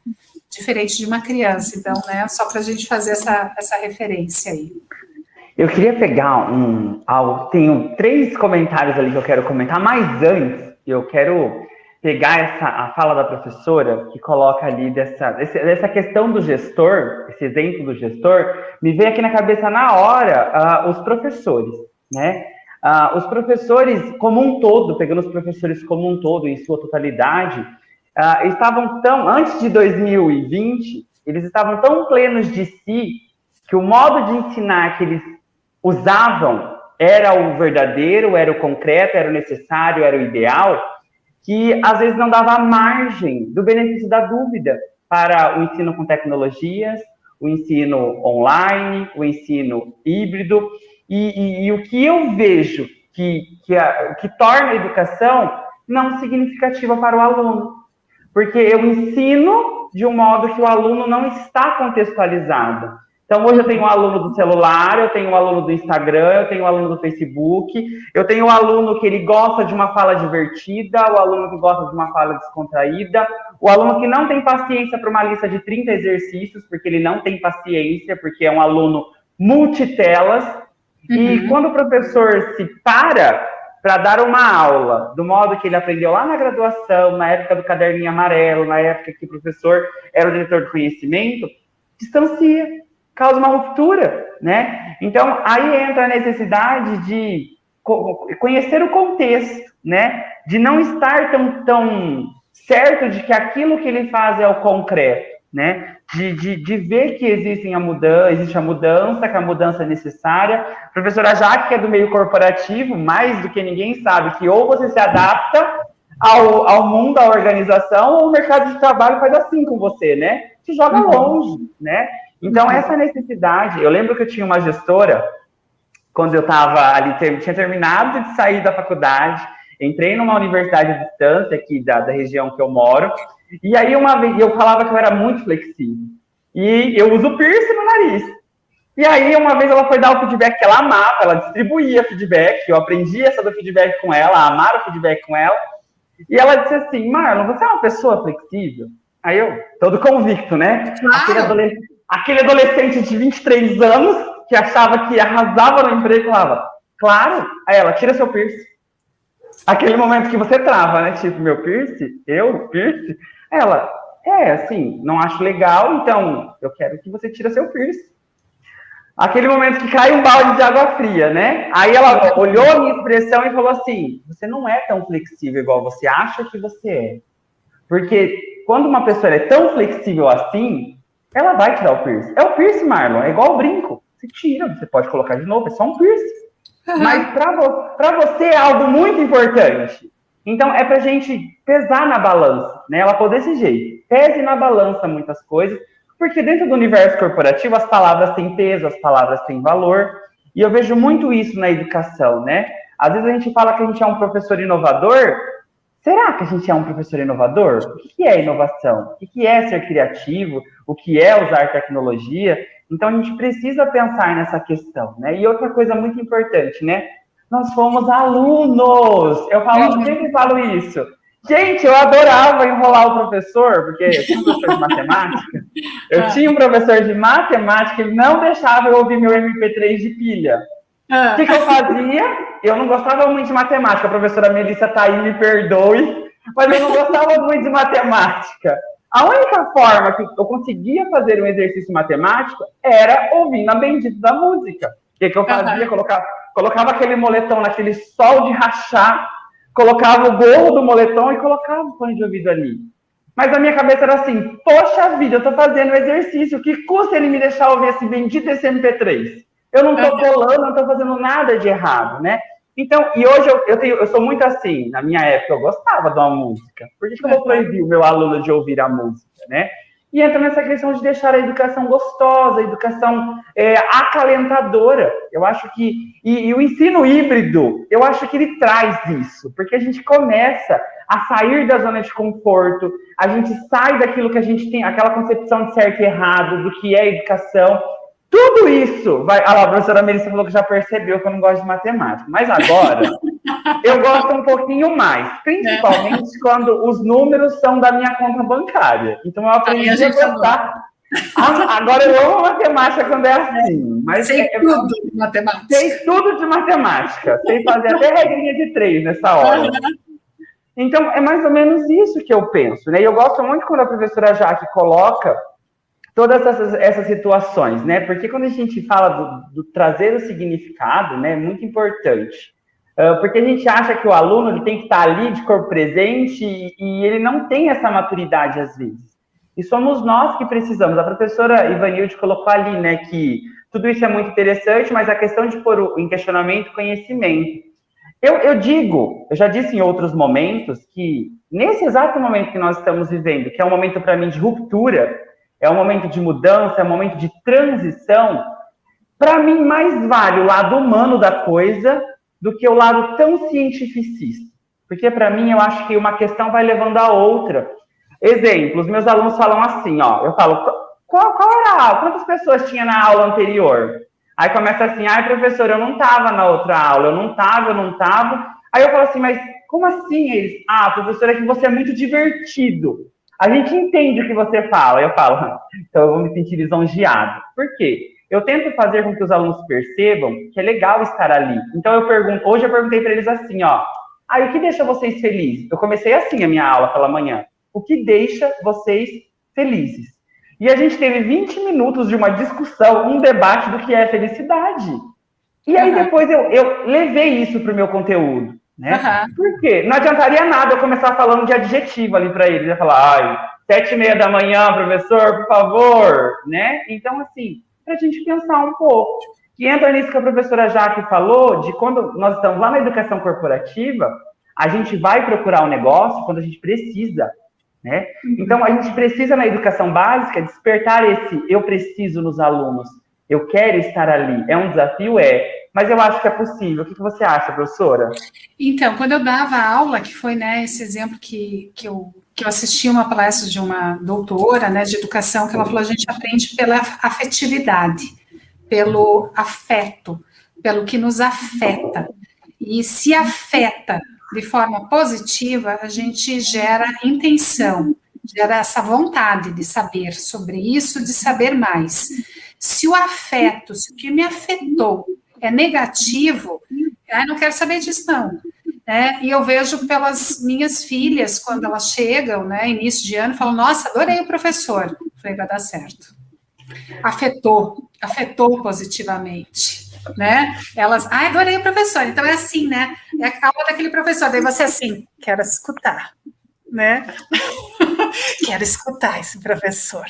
diferente de uma criança, então, né? Só para a gente fazer essa referência aí. Eu queria pegar tenho 3 comentários ali que eu quero comentar, mas antes eu quero pegar a fala da professora que coloca ali dessa questão do gestor, esse exemplo do gestor, me veio aqui na cabeça na hora os professores, né? Os professores como um todo, pegando os professores como um todo, em sua totalidade, estavam antes de 2020, eles estavam tão plenos de si que o modo de ensinar que eles usavam era o verdadeiro, era o concreto, era o necessário, era o ideal, que às vezes não dava margem do benefício da dúvida para o ensino com tecnologias, o ensino online, o ensino híbrido, e o que eu vejo que torna a educação não significativa para o aluno, porque eu ensino de um modo que o aluno não está contextualizado. Então, hoje eu tenho um aluno do celular, eu tenho um aluno do Instagram, eu tenho um aluno do Facebook, eu tenho um aluno que ele gosta de uma fala divertida, o aluno que gosta de uma fala descontraída, o aluno que não tem paciência para uma lista de 30 exercícios, porque ele não tem paciência, porque é um aluno multitelas. E quando o professor se para dar uma aula do modo que ele aprendeu lá na graduação, na época do caderninho amarelo, na época que o professor era o diretor de conhecimento, distancia, causa uma ruptura, né? Então, aí entra a necessidade de conhecer o contexto, né? De não estar tão certo de que aquilo que ele faz é o concreto, né? De ver que existe a mudança, que a mudança é necessária. A professora Jaque, que é do meio corporativo, mais do que ninguém sabe que ou você se adapta ao mundo, à organização, ou o mercado de trabalho faz assim com você, né? Te joga longe, né? Então, essa necessidade... Eu lembro que eu tinha uma gestora, quando eu estava ali, tinha terminado de sair da faculdade, entrei numa universidade à distância aqui da região que eu moro, e aí uma vez eu falava que eu era muito flexível. E eu uso piercing no nariz. E aí uma vez ela foi dar o feedback que ela amava, ela distribuía feedback, eu aprendi essa do feedback com ela, a amar o feedback com ela. E ela disse assim, Marlon, você é uma pessoa flexível? Aí eu, todo convicto, né? Claro. Aquele adolescente de 23 anos que achava que arrasava no emprego, falava, claro. Aí ela, tira seu piercing. Aquele momento que você trava, né? Tipo, meu piercing? Eu? Piercing? Ela, assim, não acho legal, então eu quero que você tire seu piercing. aquele momento que cai um balde de água fria, né? Aí ela olhou a minha expressão e falou assim, você não é tão flexível igual você acha que você é. Porque quando uma pessoa é tão flexível assim, ela vai tirar o piercing. É o piercing, Marlon, é igual o brinco. Você tira, você pode colocar de novo, é só um piercing. Mas para você é algo muito importante. Então é pra gente pesar na balança, né? Ela falou desse jeito, pese na balança muitas coisas, porque dentro do universo corporativo as palavras têm peso, as palavras têm valor, e eu vejo muito isso na educação, né? Às vezes a gente fala que a gente é um professor inovador. Será que a gente é um professor inovador? O que é inovação? O que é ser criativo? O que é usar tecnologia? Então, a gente precisa pensar nessa questão, né? E outra coisa muito importante, né? Nós fomos alunos! Eu sempre falo isso. Gente, eu adorava enrolar o professor, porque eu tinha um professor de matemática. Eu tinha um professor de matemática, ele não deixava eu ouvir meu MP3 de pilha. O que eu fazia? Eu não gostava muito de matemática. A professora Melissa tá aí, me perdoe, mas eu não gostava muito de matemática. A única forma que eu conseguia fazer um exercício matemático era ouvindo a bendita da música. O que eu fazia? Colocava aquele moletom naquele sol de rachar, colocava o gorro do moletom e colocava o fone de ouvido ali. Mas a minha cabeça era assim, poxa vida, eu tô fazendo um exercício, o que custa ele me deixar ouvir esse bendito MP3? Eu não tô colando, não tô fazendo nada de errado, né? Então, e hoje eu sou muito assim, na minha época eu gostava de uma música. Por que eu vou proibir o meu aluno de ouvir a música, né? E entra nessa questão de deixar a educação gostosa, a educação acalentadora. Eu acho que, e o ensino híbrido, eu acho que ele traz isso, porque a gente começa a sair da zona de conforto, a gente sai daquilo que a gente tem, aquela concepção de certo e errado, do que é educação. Tudo isso vai. Ah, a professora Melissa falou que já percebeu que eu não gosto de matemática. Mas agora, eu gosto um pouquinho mais. Principalmente quando os números são da minha conta bancária. Então, eu aprendi a gostar. Agora, eu amo matemática quando é assim. Mas sei tudo de matemática. Sei tudo de matemática. Sei fazer até regrinha de 3 nessa hora. Então, é mais ou menos isso que eu penso, né? E eu gosto muito quando a professora Jaque coloca todas essas situações, né? Porque quando a gente fala do trazer o significado, né, é muito importante. Porque a gente acha que o aluno ele tem que estar ali de corpo presente e ele não tem essa maturidade às vezes. E somos nós que precisamos. A professora Ivanilde colocou ali, né, que tudo isso é muito interessante, mas a questão de pôr em questionamento conhecimento. Eu já disse em outros momentos que nesse exato momento que nós estamos vivendo, que é um momento para mim de ruptura, é um momento de mudança, é um momento de transição, para mim mais vale o lado humano da coisa do que o lado tão cientificista. Porque para mim eu acho que uma questão vai levando a outra. Exemplo, os meus alunos falam assim, ó, eu falo, qual era a aula? Quantas pessoas tinha na aula anterior? Aí começa assim, ai professor, eu não estava na outra aula, eu não estava. Aí eu falo assim, mas como assim? Eles, professor, é que você é muito divertido. A gente entende o que você fala. Eu falo, então eu vou me sentir lisonjeado. Por quê? Eu tento fazer com que os alunos percebam que é legal estar ali. Então hoje eu perguntei para eles assim, ó, o que deixa vocês felizes? Eu comecei assim a minha aula pela manhã. O que deixa vocês felizes? E a gente teve 20 minutos de uma discussão, um debate do que é felicidade. E aí depois eu levei isso para o meu conteúdo. Né? Por quê? Não adiantaria nada eu começar falando de adjetivo ali para eles. Eu ia falar, 7h30 da manhã, professor, por favor. Né? Então, assim, para a gente pensar um pouco. Que entra nisso que a professora Jaque falou, de quando nós estamos lá na educação corporativa, a gente vai procurar um negócio quando a gente precisa. Né? Então, a gente precisa, na educação básica, despertar esse eu preciso nos alunos. Eu quero estar ali. É um desafio? Mas eu acho que é possível. O que você acha, professora? Então, quando eu dava aula, que foi, né, esse exemplo que eu assisti uma palestra de uma doutora, né, de educação, que ela falou, a gente aprende pela afetividade, pelo afeto, pelo que nos afeta. E se afeta de forma positiva, a gente gera intenção, gera essa vontade de saber sobre isso, de saber mais. Se o afeto, se o que me afetou é negativo, eu não quero saber disso, não. Né? E eu vejo pelas minhas filhas, quando elas chegam, né, início de ano, falam, nossa, adorei o professor. Eu falei, vai dar certo. Afetou, afetou positivamente, né? Elas, ai, adorei o professor. Então é assim, né? É a aula daquele professor. Daí você assim, quero escutar, né? Quero escutar esse professor,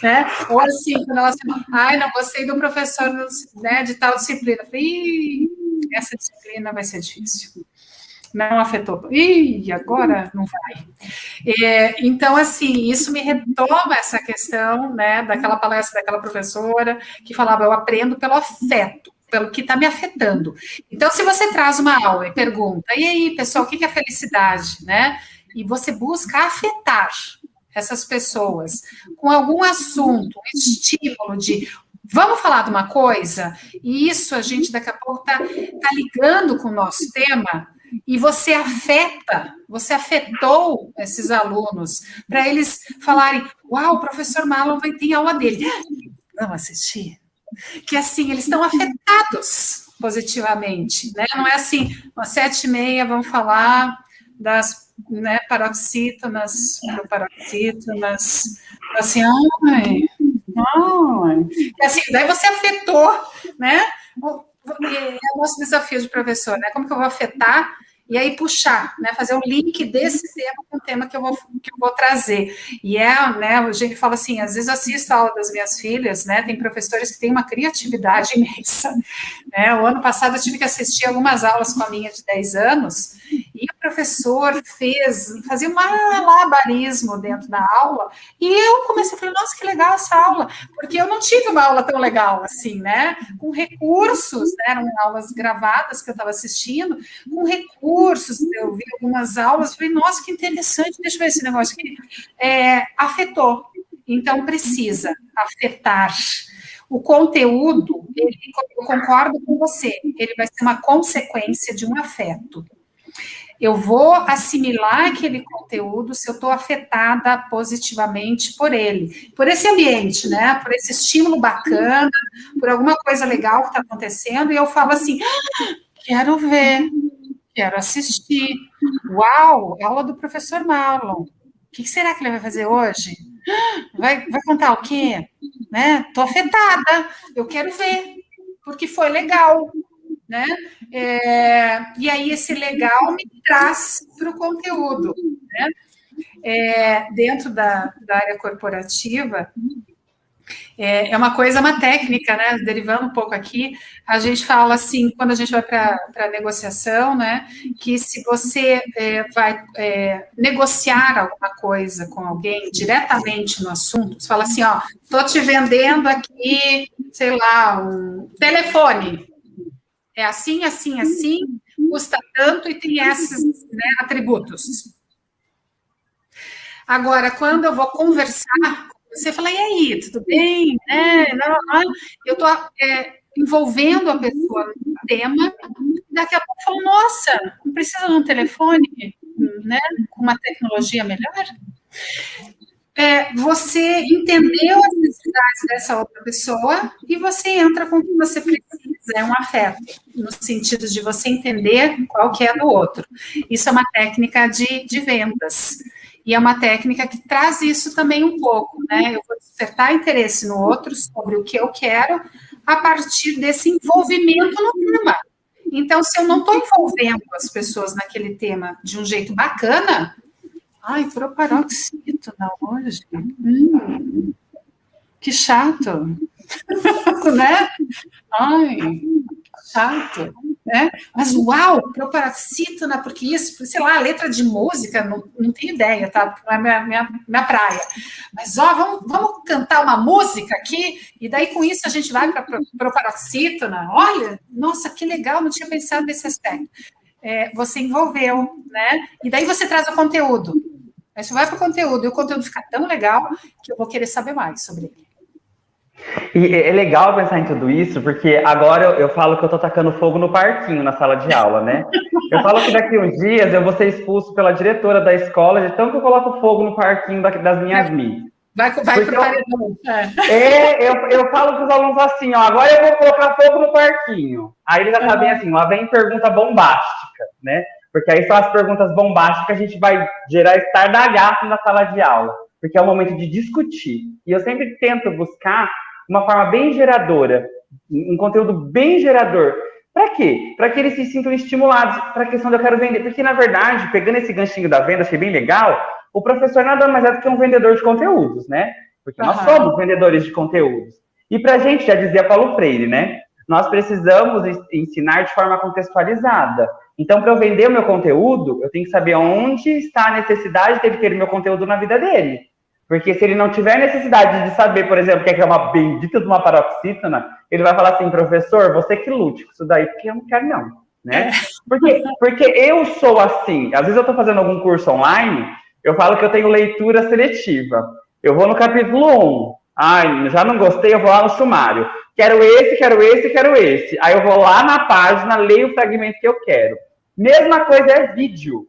né? Ou assim, quando elas falam, ai, não gostei do professor, né, de tal disciplina. Ih, essa disciplina vai ser difícil. Não afetou. Ih, agora não vai. Então, assim, isso me retoma essa questão, né, daquela palestra daquela professora que falava, eu aprendo pelo afeto, pelo que está me afetando. Então, se você traz uma aula e pergunta, e aí, pessoal, o que é felicidade, né? E você busca afetar essas pessoas com algum assunto, um estímulo de vamos falar de uma coisa, e isso a gente daqui a pouco tá ligando com o nosso tema, e você afetou esses alunos para eles falarem, uau, o professor Marlon vai ter aula dele. Vamos assistir? Que assim, eles estão afetados positivamente, né? Não é assim, às 7h30 vamos falar das, né, paroxítonas, proparoxítonas, assim, ai, e assim, daí você afetou, né? É o nosso desafio de professor, né? Como que eu vou afetar e aí puxar, né? Fazer um link desse tema com o tema que eu vou trazer. E né? A gente fala assim, às vezes eu assisto a aula das minhas filhas, né? Tem professores que têm uma criatividade imensa, né? O ano passado eu tive que assistir algumas aulas com a minha de 10 anos e o professor fazia um malabarismo dentro da aula e eu comecei a falar, nossa, que legal essa aula, porque eu não tive uma aula tão legal assim, né? Com recursos, né? Eram aulas gravadas que eu estava assistindo, com recursos, eu vi algumas aulas, falei, nossa, que interessante, deixa eu ver esse negócio aqui. Afetou, então precisa afetar. O conteúdo, eu concordo com você, ele vai ser uma consequência de um afeto. Eu vou assimilar aquele conteúdo se eu estou afetada positivamente por ele, por esse ambiente, né? Por esse estímulo bacana, por alguma coisa legal que está acontecendo, e eu falo assim, quero ver, quero assistir. Uau, aula do professor Marlon. O que será que ele vai fazer hoje? Vai contar o quê? Né? Tô afetada, eu quero ver, porque foi legal, né? E aí esse legal me traz para o conteúdo, né? Dentro da área corporativa, é uma técnica, né? Derivando um pouco aqui, a gente fala assim, quando a gente vai para a negociação, né? Que se você vai negociar alguma coisa com alguém diretamente no assunto, você fala assim, ó, estou te vendendo aqui, sei lá, um telefone. É assim, assim, assim, custa tanto e tem esses, né, atributos. Agora, quando eu vou conversar, você fala, e aí, tudo bem? Eu estou envolvendo a pessoa no tema, daqui a pouco eu falo, nossa, não precisa de um telefone, né, com uma tecnologia melhor? Você entendeu as necessidades dessa outra pessoa e você entra com o que você precisa, é um afeto, no sentido de você entender qual que é do outro. Isso é uma técnica de vendas. E é uma técnica que traz isso também um pouco, né? Eu vou despertar interesse no outro sobre o que eu quero a partir desse envolvimento no tema. Então, se eu não estou envolvendo as pessoas naquele tema de um jeito bacana, ai, proparoxítona hoje. Que chato. Né? Ai, chato. Né? Mas, uau, proparoxítona, porque isso, sei lá, letra de música, não tenho ideia, tá? Porque não é minha praia. Mas, ó, vamos cantar uma música aqui, e daí com isso a gente vai para proparoxítona. Olha, nossa, que legal, não tinha pensado nesse aspecto. Você envolveu, né? E daí você traz o conteúdo. Aí você vai para o conteúdo, e o conteúdo fica tão legal que eu vou querer saber mais sobre ele. E é legal pensar em tudo isso, porque agora eu falo que eu tô tacando fogo no parquinho na sala de aula, né? Eu falo que daqui uns dias eu vou ser expulso pela diretora da escola, de tanto que eu coloco fogo no parquinho das minhas migas. Vai pro paredão. Eu falo para os alunos assim, ó, agora eu vou colocar fogo no parquinho. Aí eles já sabem assim, lá vem pergunta bombástica, né? Porque aí são as perguntas bombásticas que a gente vai gerar estardalhaço na sala de aula, porque é o momento de discutir. E eu sempre tento buscar uma forma bem geradora, um conteúdo bem gerador. Para quê? Para que eles se sintam estimulados para a questão de eu quero vender. Porque, na verdade, pegando esse ganchinho da venda, achei bem legal, o professor nada mais é do que um vendedor de conteúdos, né? Porque nós somos vendedores de conteúdos. E para a gente, já dizia Paulo Freire, né? Nós precisamos ensinar de forma contextualizada. Então, para eu vender o meu conteúdo, eu tenho que saber onde está a necessidade dele ter o meu conteúdo na vida dele. Porque se ele não tiver necessidade de saber, por exemplo, o que é uma bendita de uma paroxítona, ele vai falar assim, professor, você que lute com isso daí, porque eu não quero não, né? Porque eu sou assim. Às vezes eu estou fazendo algum curso online, eu falo que eu tenho leitura seletiva. Eu vou no capítulo 1. Ai, já não gostei, eu vou lá no sumário. Quero esse, quero esse, quero esse. Aí eu vou lá na página, leio o fragmento que eu quero. Mesma coisa é vídeo.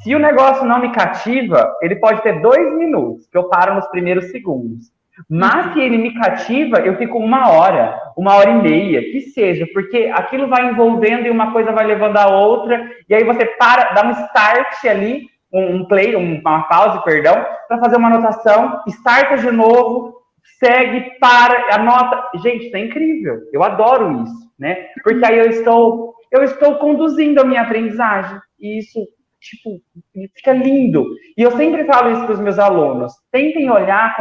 Se o negócio não me cativa, ele pode ter 2 minutos, que eu paro nos primeiros segundos. Mas se ele me cativa, eu fico 1 hora e meia, que seja, porque aquilo vai envolvendo e uma coisa vai levando a outra, e aí você para, dá um start ali, um play, uma pause, perdão, para fazer uma anotação, starta de novo, segue, para, anota. Gente, isso é incrível. Eu adoro isso, né? Porque aí eu estou conduzindo a minha aprendizagem. E isso, tipo, fica lindo. E eu sempre falo isso para os meus alunos. Tentem olhar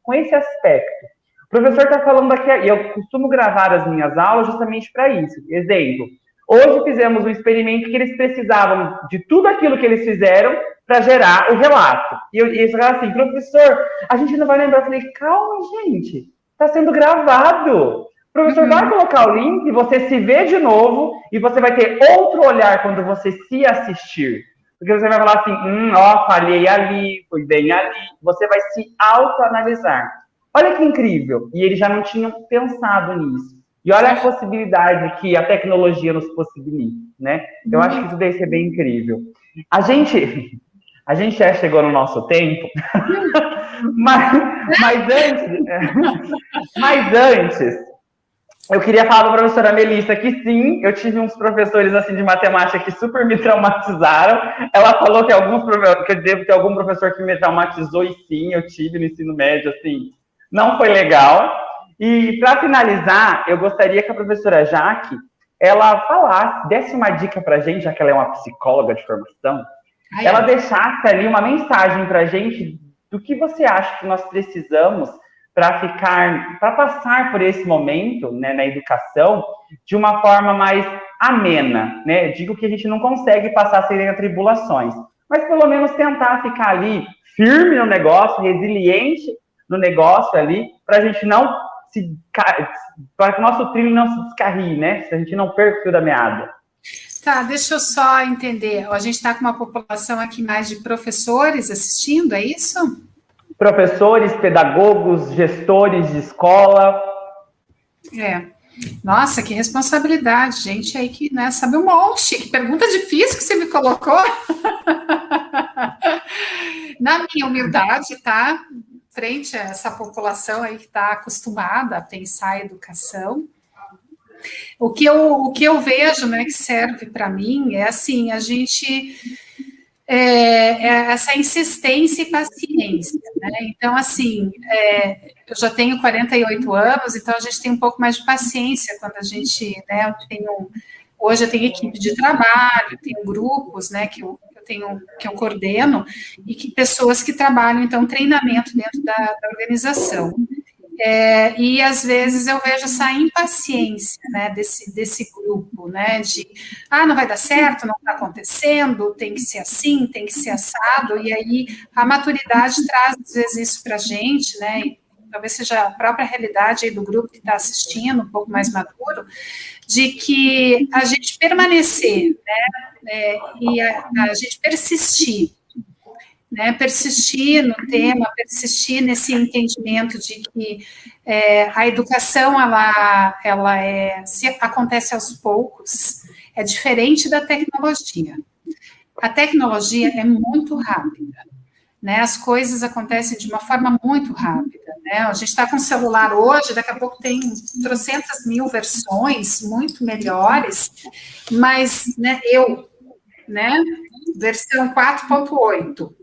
com esse aspecto. O professor está falando aqui, e eu costumo gravar as minhas aulas justamente para isso. Exemplo, hoje fizemos um experimento que eles precisavam de tudo aquilo que eles fizeram para gerar o relato. E eles falaram assim, professor, a gente não vai lembrar. Eu falei, calma, gente, está sendo gravado. O professor vai colocar o link, você se vê de novo e você vai ter outro olhar quando você se assistir. Porque você vai falar assim, falhei ali, fui bem ali. Você vai se autoanalisar. Olha que incrível. E eles já não tinham pensado nisso. E olha a possibilidade que a tecnologia nos possibilita, né? Eu acho que isso deve ser bem incrível. A gente já chegou no nosso tempo, mas antes, eu queria falar para a professora Melissa que sim, eu tive uns professores assim de matemática que super me traumatizaram. Ela falou que eu devo ter algum professor que me traumatizou, e sim, eu tive no ensino médio, assim, não foi legal. E para finalizar, eu gostaria que a professora Jaque, ela desse uma dica para a gente, já que ela é uma psicóloga de formação, ela deixasse ali uma mensagem para a gente do que você acha que nós precisamos para passar por esse momento, né, na educação de uma forma mais amena, né? Digo que a gente não consegue passar sem atribulações, mas pelo menos tentar ficar ali firme no negócio, resiliente no negócio ali, para a gente não para que o nosso trilho não se descarrie, né? Se a gente não perca o fio da meada. Tá, deixa eu só entender. A gente está com uma população aqui mais de professores assistindo, é isso? Professores, pedagogos, gestores de escola. Nossa, que responsabilidade, gente aí que, né, sabe um monte. Que pergunta difícil que você me colocou. Na minha humildade, tá? Frente a essa população aí que está acostumada a pensar a educação. O que eu vejo, né, que serve para mim é assim, a gente essa insistência e paciência, né? Então, assim, eu já tenho 48 anos, então a gente tem um pouco mais de paciência quando a gente, né, hoje eu tenho equipe de trabalho, tenho grupos, né, que eu coordeno, e que pessoas que trabalham, então, treinamento dentro da organização. E às vezes eu vejo essa impaciência, né, desse grupo, né, de não vai dar certo, não está acontecendo, tem que ser assim, tem que ser assado, e aí a maturidade traz às vezes isso para a gente, né, e talvez seja a própria realidade aí do grupo que está assistindo, um pouco mais maduro, de que a gente permanecer, né, e a gente persistir, né, persistir no tema, persistir nesse entendimento de que a educação se acontece aos poucos, é diferente da tecnologia. A tecnologia é muito rápida, né, as coisas acontecem de uma forma muito rápida, né, a gente está com o celular hoje, daqui a pouco tem 300.000 versões muito melhores, mas, né, versão 4.8,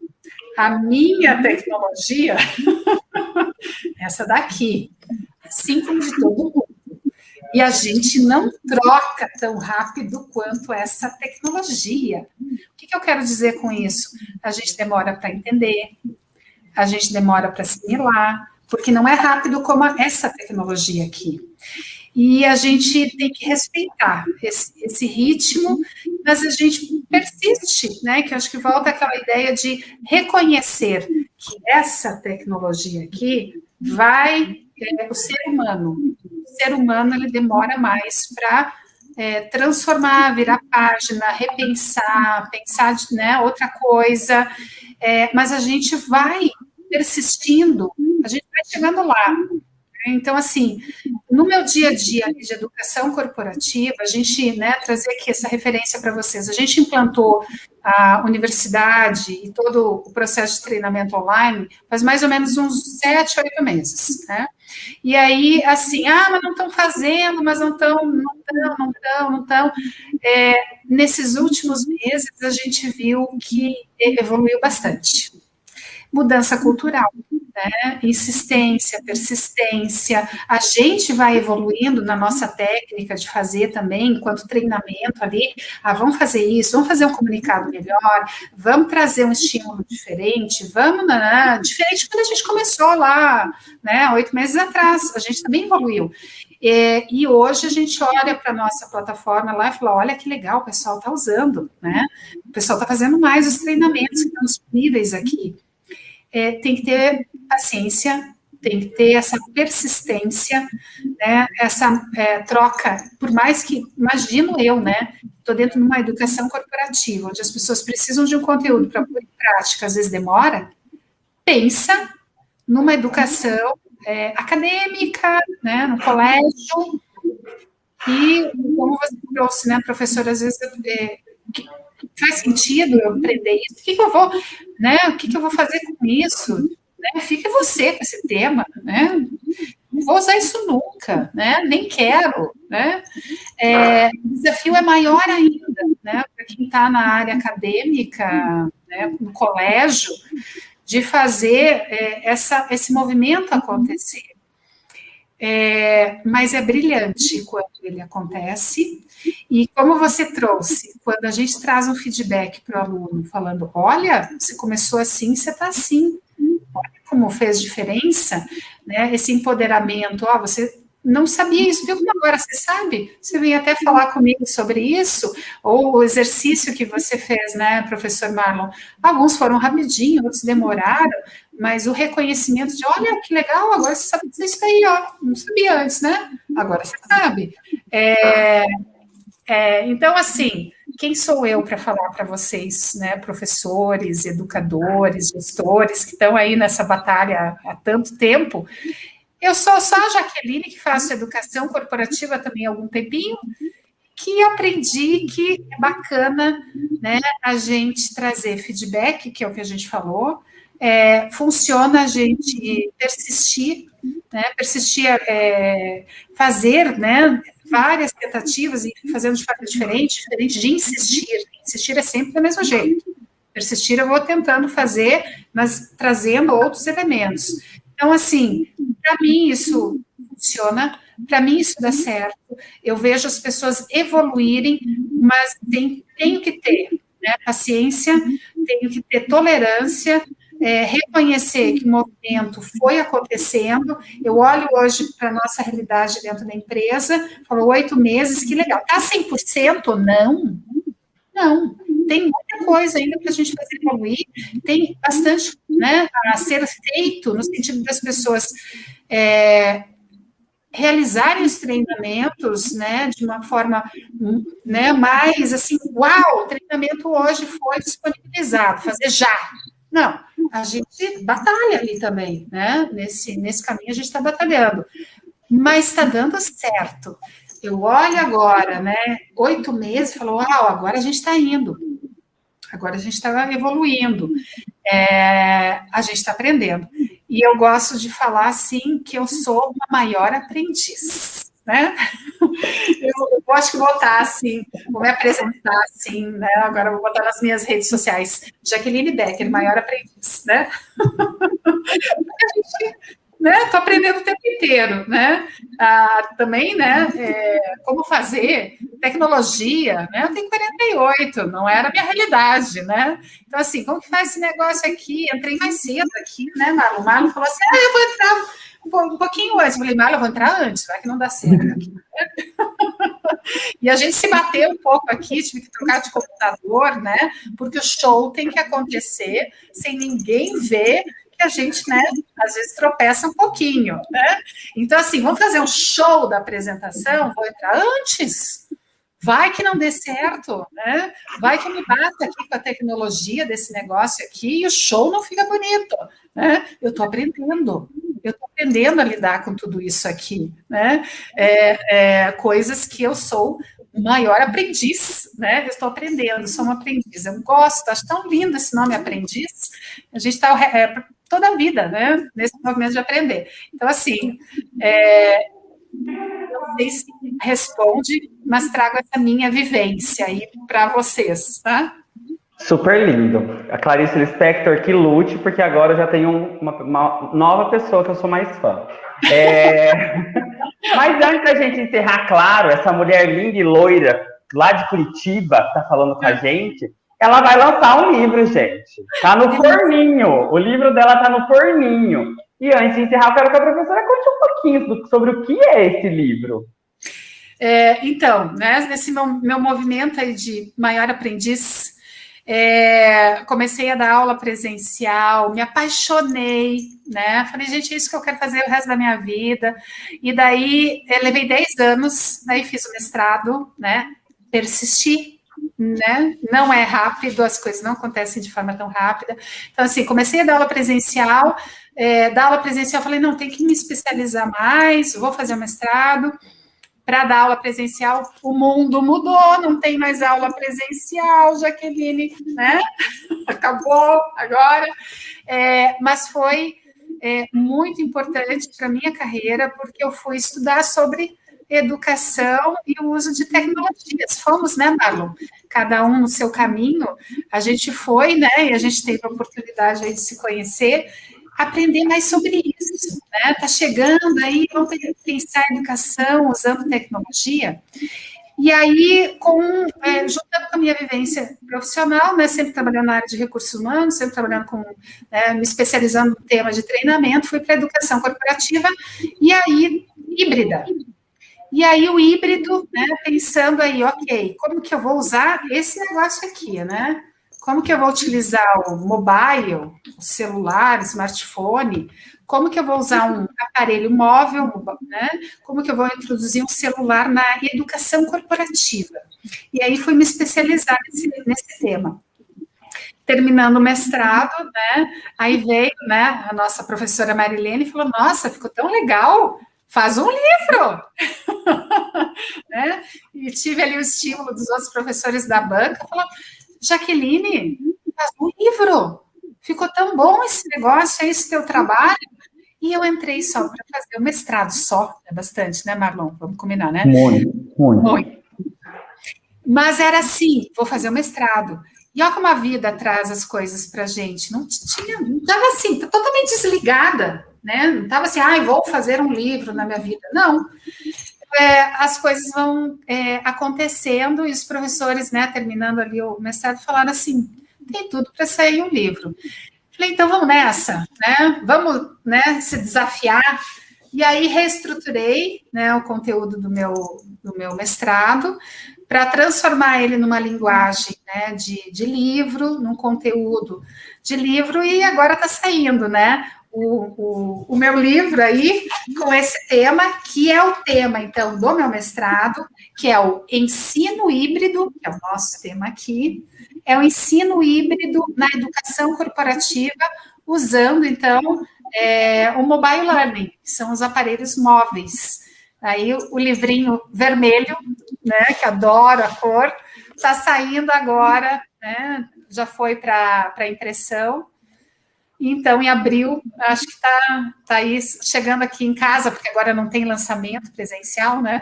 a minha tecnologia, essa daqui, assim como de todo mundo. E a gente não troca tão rápido quanto essa tecnologia. O que eu quero dizer com isso? A gente demora para entender, a gente demora para assimilar, porque não é rápido como essa tecnologia aqui. E a gente tem que respeitar esse ritmo, mas a gente persiste, né? Que eu acho que volta aquela ideia de reconhecer que essa tecnologia aqui vai o ser humano. O ser humano ele demora mais para transformar, virar página, repensar, pensar né, outra coisa, mas a gente vai persistindo, a gente vai chegando lá. Então, assim, no meu dia a dia de educação corporativa, a gente, né, trazer aqui essa referência para vocês, a gente implantou a universidade e todo o processo de treinamento online faz mais ou menos uns 7, 8 meses, né? E aí, assim, mas não estão fazendo, mas não estão. Nesses últimos meses, a gente viu que evoluiu bastante. Mudança cultural, né? Insistência, persistência, a gente vai evoluindo na nossa técnica de fazer também, enquanto treinamento ali, vamos fazer isso, vamos fazer um comunicado melhor, vamos trazer um estímulo diferente, vamos, né? Diferente quando a gente começou lá, né, 8 meses atrás, a gente também evoluiu. E hoje a gente olha para a nossa plataforma lá e fala, olha que legal, o pessoal está usando, né? O pessoal está fazendo mais os treinamentos que estão disponíveis aqui. Tem que ter paciência, tem que ter essa persistência, né, essa troca, por mais que, imagino eu, né, estou dentro de uma educação corporativa, onde as pessoas precisam de um conteúdo para pôr em prática, às vezes demora, pensa numa educação acadêmica, né, no colégio, e como você trouxe, né, professora, às vezes faz sentido eu aprender isso? O que eu vou, né? O que eu vou fazer com isso? Né? Fique você com esse tema, né? Não vou usar isso nunca, né? Nem quero, né? O desafio é maior ainda, né? Para quem está na área acadêmica, né? No colégio, de fazer esse movimento acontecer. Mas é brilhante quando ele acontece, e como você trouxe, quando a gente traz um feedback para o aluno, falando, olha, você começou assim, você está assim, olha como fez diferença, né, esse empoderamento, você não sabia isso, viu como agora você sabe? Você veio até falar comigo sobre isso, ou o exercício que você fez, né, professor Marlon, alguns foram rapidinho, outros demoraram, mas o reconhecimento de, olha, que legal, agora você sabe dizer isso aí, ó, não sabia antes, né? Agora você sabe. Então, assim, quem sou eu para falar para vocês, né, professores, educadores, gestores, que estão aí nessa batalha há tanto tempo? Eu sou só a Jaqueline, que faço educação corporativa também há algum tempinho, que aprendi que é bacana, né, a gente trazer feedback, que é o que a gente falou, funciona a gente persistir, né, fazer, né, várias tentativas e fazendo de forma diferente de insistir. Insistir é sempre do mesmo jeito. Persistir eu vou tentando fazer, mas trazendo outros elementos. Então, assim, para mim isso funciona, para mim isso dá certo, eu vejo as pessoas evoluírem, mas tenho que ter, né, paciência, tenho que ter tolerância, reconhecer que o movimento foi acontecendo. Eu olho hoje para a nossa realidade dentro da empresa, falo 8 meses, que legal. Está 100%? Não. Não. Tem muita coisa ainda para a gente fazer evoluir, tem bastante, né, a ser feito, no sentido das pessoas realizarem os treinamentos, né, de uma forma, né, mais assim, uau, o treinamento hoje foi disponibilizado, fazer já. Não, a gente batalha ali também, né, nesse caminho a gente está batalhando, mas está dando certo. Eu olho agora, né, 8 meses, e falo, uau, agora a gente está indo, agora a gente está evoluindo, a gente está aprendendo. E eu gosto de falar, assim, que eu sou uma maior aprendiz, né? Eu gosto de botar, assim, vou me apresentar, assim, né? Agora vou botar nas minhas redes sociais, Jaqueline Becker, maior aprendiz, né? A gente né? Estou aprendendo o tempo inteiro, né? Também, né? Como fazer tecnologia, né? Eu tenho 48, não era a minha realidade, né? Então, assim, como que faz esse negócio aqui? Entrei mais cedo aqui, né, Marlon? O Marlon falou assim, eu vou entrar um pouquinho antes. Eu falei, Marlon, eu vou entrar antes, vai que não dá certo aqui. E a gente se bateu um pouco aqui, tive que trocar de computador, né? Porque o show tem que acontecer sem ninguém ver que a gente, né, às vezes tropeça um pouquinho, né? Então, assim, vamos fazer um show da apresentação? Vou entrar antes. Vai que não dê certo, né? Vai que eu me bata aqui com a tecnologia desse negócio aqui e o show não fica bonito, né? Eu estou aprendendo a lidar com tudo isso aqui, né? Coisas que eu sou o maior aprendiz, né? Eu estou aprendendo, sou uma aprendiz. Eu gosto, acho tão lindo esse nome aprendiz. A gente está toda a vida, né? Nesse movimento de aprender. Então, assim, não sei se responde, mas trago essa minha vivência aí para vocês, tá? Super lindo. A Clarice Lispector que lute, porque agora eu já tenho uma nova pessoa que eu sou mais fã. Mas antes da gente encerrar, claro, essa mulher linda e loira, lá de Curitiba, que tá falando com a gente, ela vai lançar um livro, gente. Tá no forninho. O livro dela tá no forninho. E antes de encerrar, eu quero que a professora conte um pouquinho sobre o que é esse livro. Então, né, nesse meu movimento aí de maior aprendiz, comecei a dar aula presencial, me apaixonei, né? Falei, gente, é isso que eu quero fazer o resto da minha vida. E daí, levei 10 anos, daí fiz o mestrado, né? Persisti, né? Não é rápido, as coisas não acontecem de forma tão rápida. Então, assim, comecei a dar aula presencial, falei, não, tem que me especializar mais, vou fazer o mestrado. Para dar aula presencial, o mundo mudou, não tem mais aula presencial, Jaqueline, né? Acabou agora. Mas foi muito importante para a minha carreira, porque eu fui estudar sobre educação e o uso de tecnologias. Fomos, né, Marlon? Cada um no seu caminho. A gente foi, né? E a gente teve a oportunidade aí de se conhecer, aprender mais sobre isso, né? Tá chegando aí, vamos pensar em educação usando tecnologia. E aí, juntando com a minha vivência profissional, né, sempre trabalhando na área de recursos humanos, sempre trabalhando me especializando no tema de treinamento, fui para a educação corporativa e aí híbrida. E aí o híbrido, né, pensando aí, ok, como que eu vou usar esse negócio aqui, né? Como que eu vou utilizar o mobile, o celular, o smartphone? Como que eu vou usar um aparelho móvel, né? Como que eu vou introduzir um celular na educação corporativa? E aí fui me especializar nesse tema. Terminando o mestrado, né? Aí veio, né, a nossa professora Marilene e falou, nossa, ficou tão legal, faz um livro! Né? E tive ali o estímulo dos outros professores da banca, falou, Jaqueline, faz um livro, ficou tão bom esse negócio, é esse teu trabalho. E eu entrei só para fazer o mestrado, só, é bastante, né, Marlon? Vamos combinar, né? Muito. Mas era assim, vou fazer o mestrado. E olha como a vida traz as coisas para a gente. Não estava assim, totalmente desligada, né? Não estava assim, vou fazer um livro na minha vida. Não. As coisas vão acontecendo e os professores, né, terminando ali o mestrado, falaram assim, tem tudo para sair um livro. Falei, então vamos nessa, né? Vamos, né, se desafiar. E aí reestruturei, né, o conteúdo do meu mestrado para transformar ele numa linguagem, né, de livro, num conteúdo de livro, e agora está saindo, né? O meu livro aí com esse tema, que é o tema, então, do meu mestrado, que é o ensino híbrido, que é o nosso tema aqui, é o ensino híbrido na educação corporativa, usando, então, o mobile learning, que são os aparelhos móveis. Aí o livrinho vermelho, né, que adoro a cor, está saindo agora, né, já foi para impressão. Então, em abril, acho que está aí chegando aqui em casa, porque agora não tem lançamento presencial, né?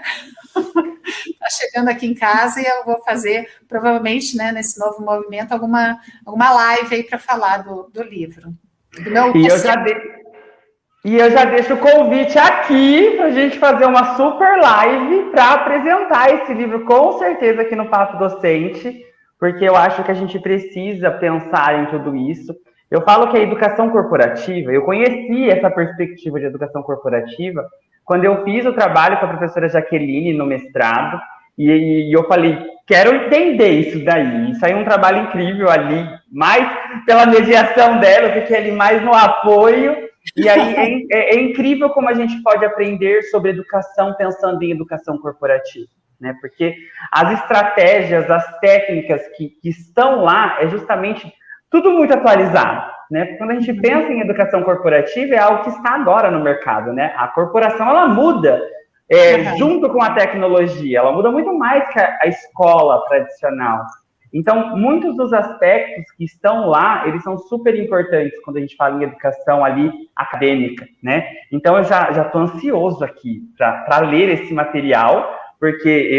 Está chegando aqui em casa e eu vou fazer, provavelmente, né, nesse novo movimento, alguma live aí para falar do livro. E eu já deixo o convite aqui para a gente fazer uma super live para apresentar esse livro, com certeza, aqui no Papo Docente, porque eu acho que a gente precisa pensar em tudo isso. Eu falo que a educação corporativa, eu conheci essa perspectiva de educação corporativa quando eu fiz o trabalho com a professora Jaqueline no mestrado, e eu falei, quero entender isso daí. E saiu um trabalho incrível ali, mais pela mediação dela, eu fiquei ali mais no apoio. E aí é incrível como a gente pode aprender sobre educação pensando em educação corporativa, né? Porque as estratégias, as técnicas que estão lá é justamente tudo muito atualizado, né? Quando a gente pensa em educação corporativa, é algo que está agora no mercado, né? A corporação, ela muda junto com a tecnologia, ela muda muito mais que a escola tradicional. Então, muitos dos aspectos que estão lá, eles são super importantes quando a gente fala em educação ali acadêmica, né? Então, eu já estou ansioso aqui para ler esse material, porque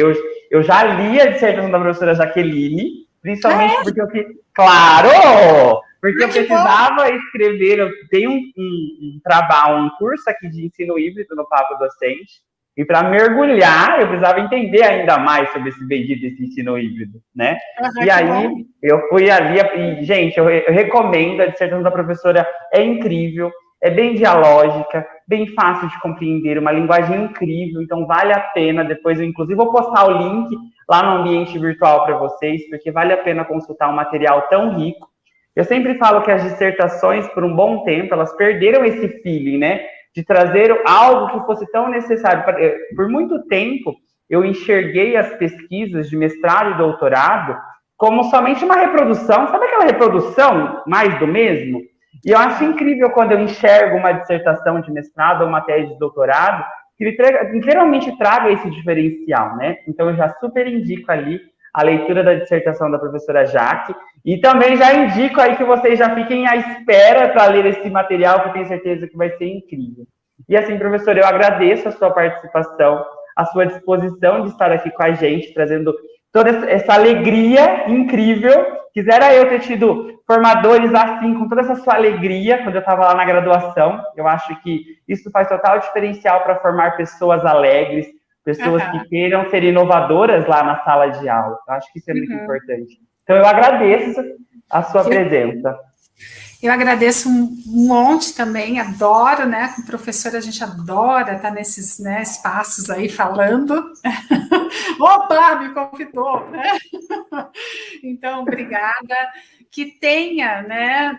eu já li a dissertação da professora Jaqueline, principalmente porque eu fiz... Claro! Porque eu precisava escrever, eu tenho um trabalho, um curso aqui de ensino híbrido no Papo Docente, e para mergulhar, eu precisava entender ainda mais sobre esse bendito desse ensino híbrido, né? E aí, eu fui ali, e, gente, eu recomendo, a dissertação da professora é incrível, é bem dialógica, bem fácil de compreender, uma linguagem incrível, então vale a pena. Depois eu, inclusive, vou postar o link lá no ambiente virtual para vocês, porque vale a pena consultar um material tão rico. Eu sempre falo que as dissertações, por um bom tempo, elas perderam esse feeling, né? De trazer algo que fosse tão necessário. Por muito tempo, eu enxerguei as pesquisas de mestrado e doutorado como somente uma reprodução, sabe aquela reprodução mais do mesmo? E eu acho incrível quando eu enxergo uma dissertação de mestrado ou uma tese de doutorado que literalmente traga esse diferencial, né? Então, eu já super indico ali a leitura da dissertação da professora Jaque, e também já indico aí que vocês já fiquem à espera para ler esse material, que eu tenho certeza que vai ser incrível. E assim, professora, eu agradeço a sua participação, a sua disposição de estar aqui com a gente, trazendo toda essa alegria incrível. Quisera eu ter tido formadores assim, com toda essa sua alegria, quando eu estava lá na graduação. Eu acho que isso faz total diferencial para formar pessoas alegres, pessoas que queiram ser inovadoras lá na sala de aula. Eu acho que isso é muito importante. Então, eu agradeço a sua presença. Eu agradeço um monte também, adoro, né? Com professora, a gente adora estar nesses, né, espaços aí falando. Opa, me convidou, né? Então, obrigada. Que tenha, né,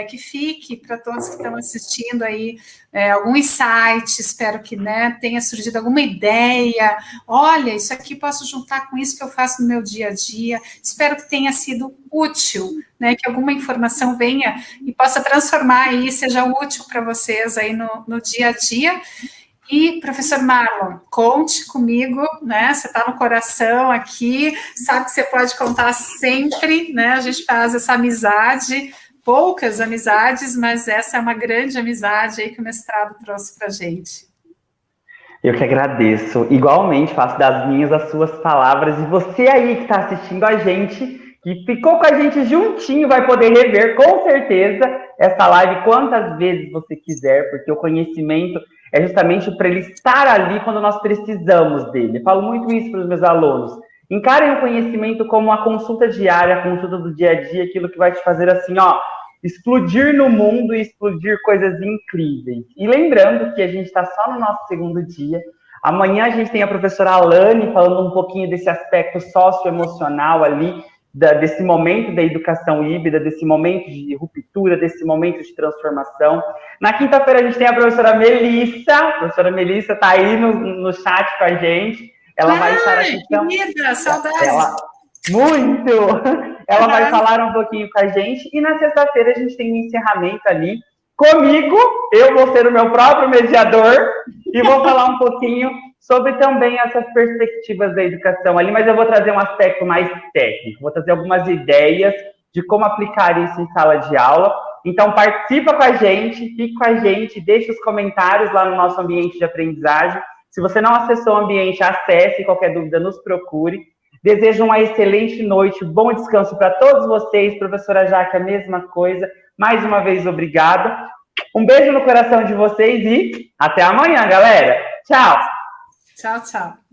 que fique para todos que estão assistindo aí algum insight, espero que, né, tenha surgido alguma ideia, olha, isso aqui posso juntar com isso que eu faço no meu dia a dia, espero que tenha sido útil, né, que alguma informação venha e possa transformar aí, seja útil para vocês aí no dia a dia. E, professor Marlon, conte comigo, né? Você está no coração aqui, sabe que você pode contar sempre, né? A gente faz essa amizade, poucas amizades, mas essa é uma grande amizade aí que o mestrado trouxe para a gente. Eu que agradeço. Igualmente, faço das minhas as suas palavras. E você aí que está assistindo a gente, que ficou com a gente juntinho, vai poder rever, com certeza, essa live quantas vezes você quiser, porque o conhecimento é justamente para ele estar ali quando nós precisamos dele. Eu falo muito isso para os meus alunos. Encarem o conhecimento como uma consulta diária, a consulta do dia a dia, aquilo que vai te fazer assim, ó, explodir no mundo e explodir coisas incríveis. E lembrando que a gente está só no nosso segundo dia. Amanhã a gente tem a professora Alane falando um pouquinho desse aspecto socioemocional ali, desse momento da educação híbrida, desse momento de ruptura, desse momento de transformação. Na quinta-feira a gente tem a professora Melissa. A professora Melissa está aí no chat com a gente. Ela vai estar aqui. Querida, saudades. Muito! Ela vai falar um pouquinho com a gente. E na sexta-feira a gente tem um encerramento ali comigo. Eu vou ser o meu próprio mediador e vou falar um pouquinho sobre também essas perspectivas da educação ali, mas eu vou trazer um aspecto mais técnico, vou trazer algumas ideias de como aplicar isso em sala de aula. Então, participa com a gente, fique com a gente, deixe os comentários lá no nosso ambiente de aprendizagem. Se você não acessou o ambiente, acesse, qualquer dúvida, nos procure. Desejo uma excelente noite, bom descanso para todos vocês. Professora Jaque, a mesma coisa. Mais uma vez, obrigada. Um beijo no coração de vocês e até amanhã, galera. Tchau! Tchau, tchau.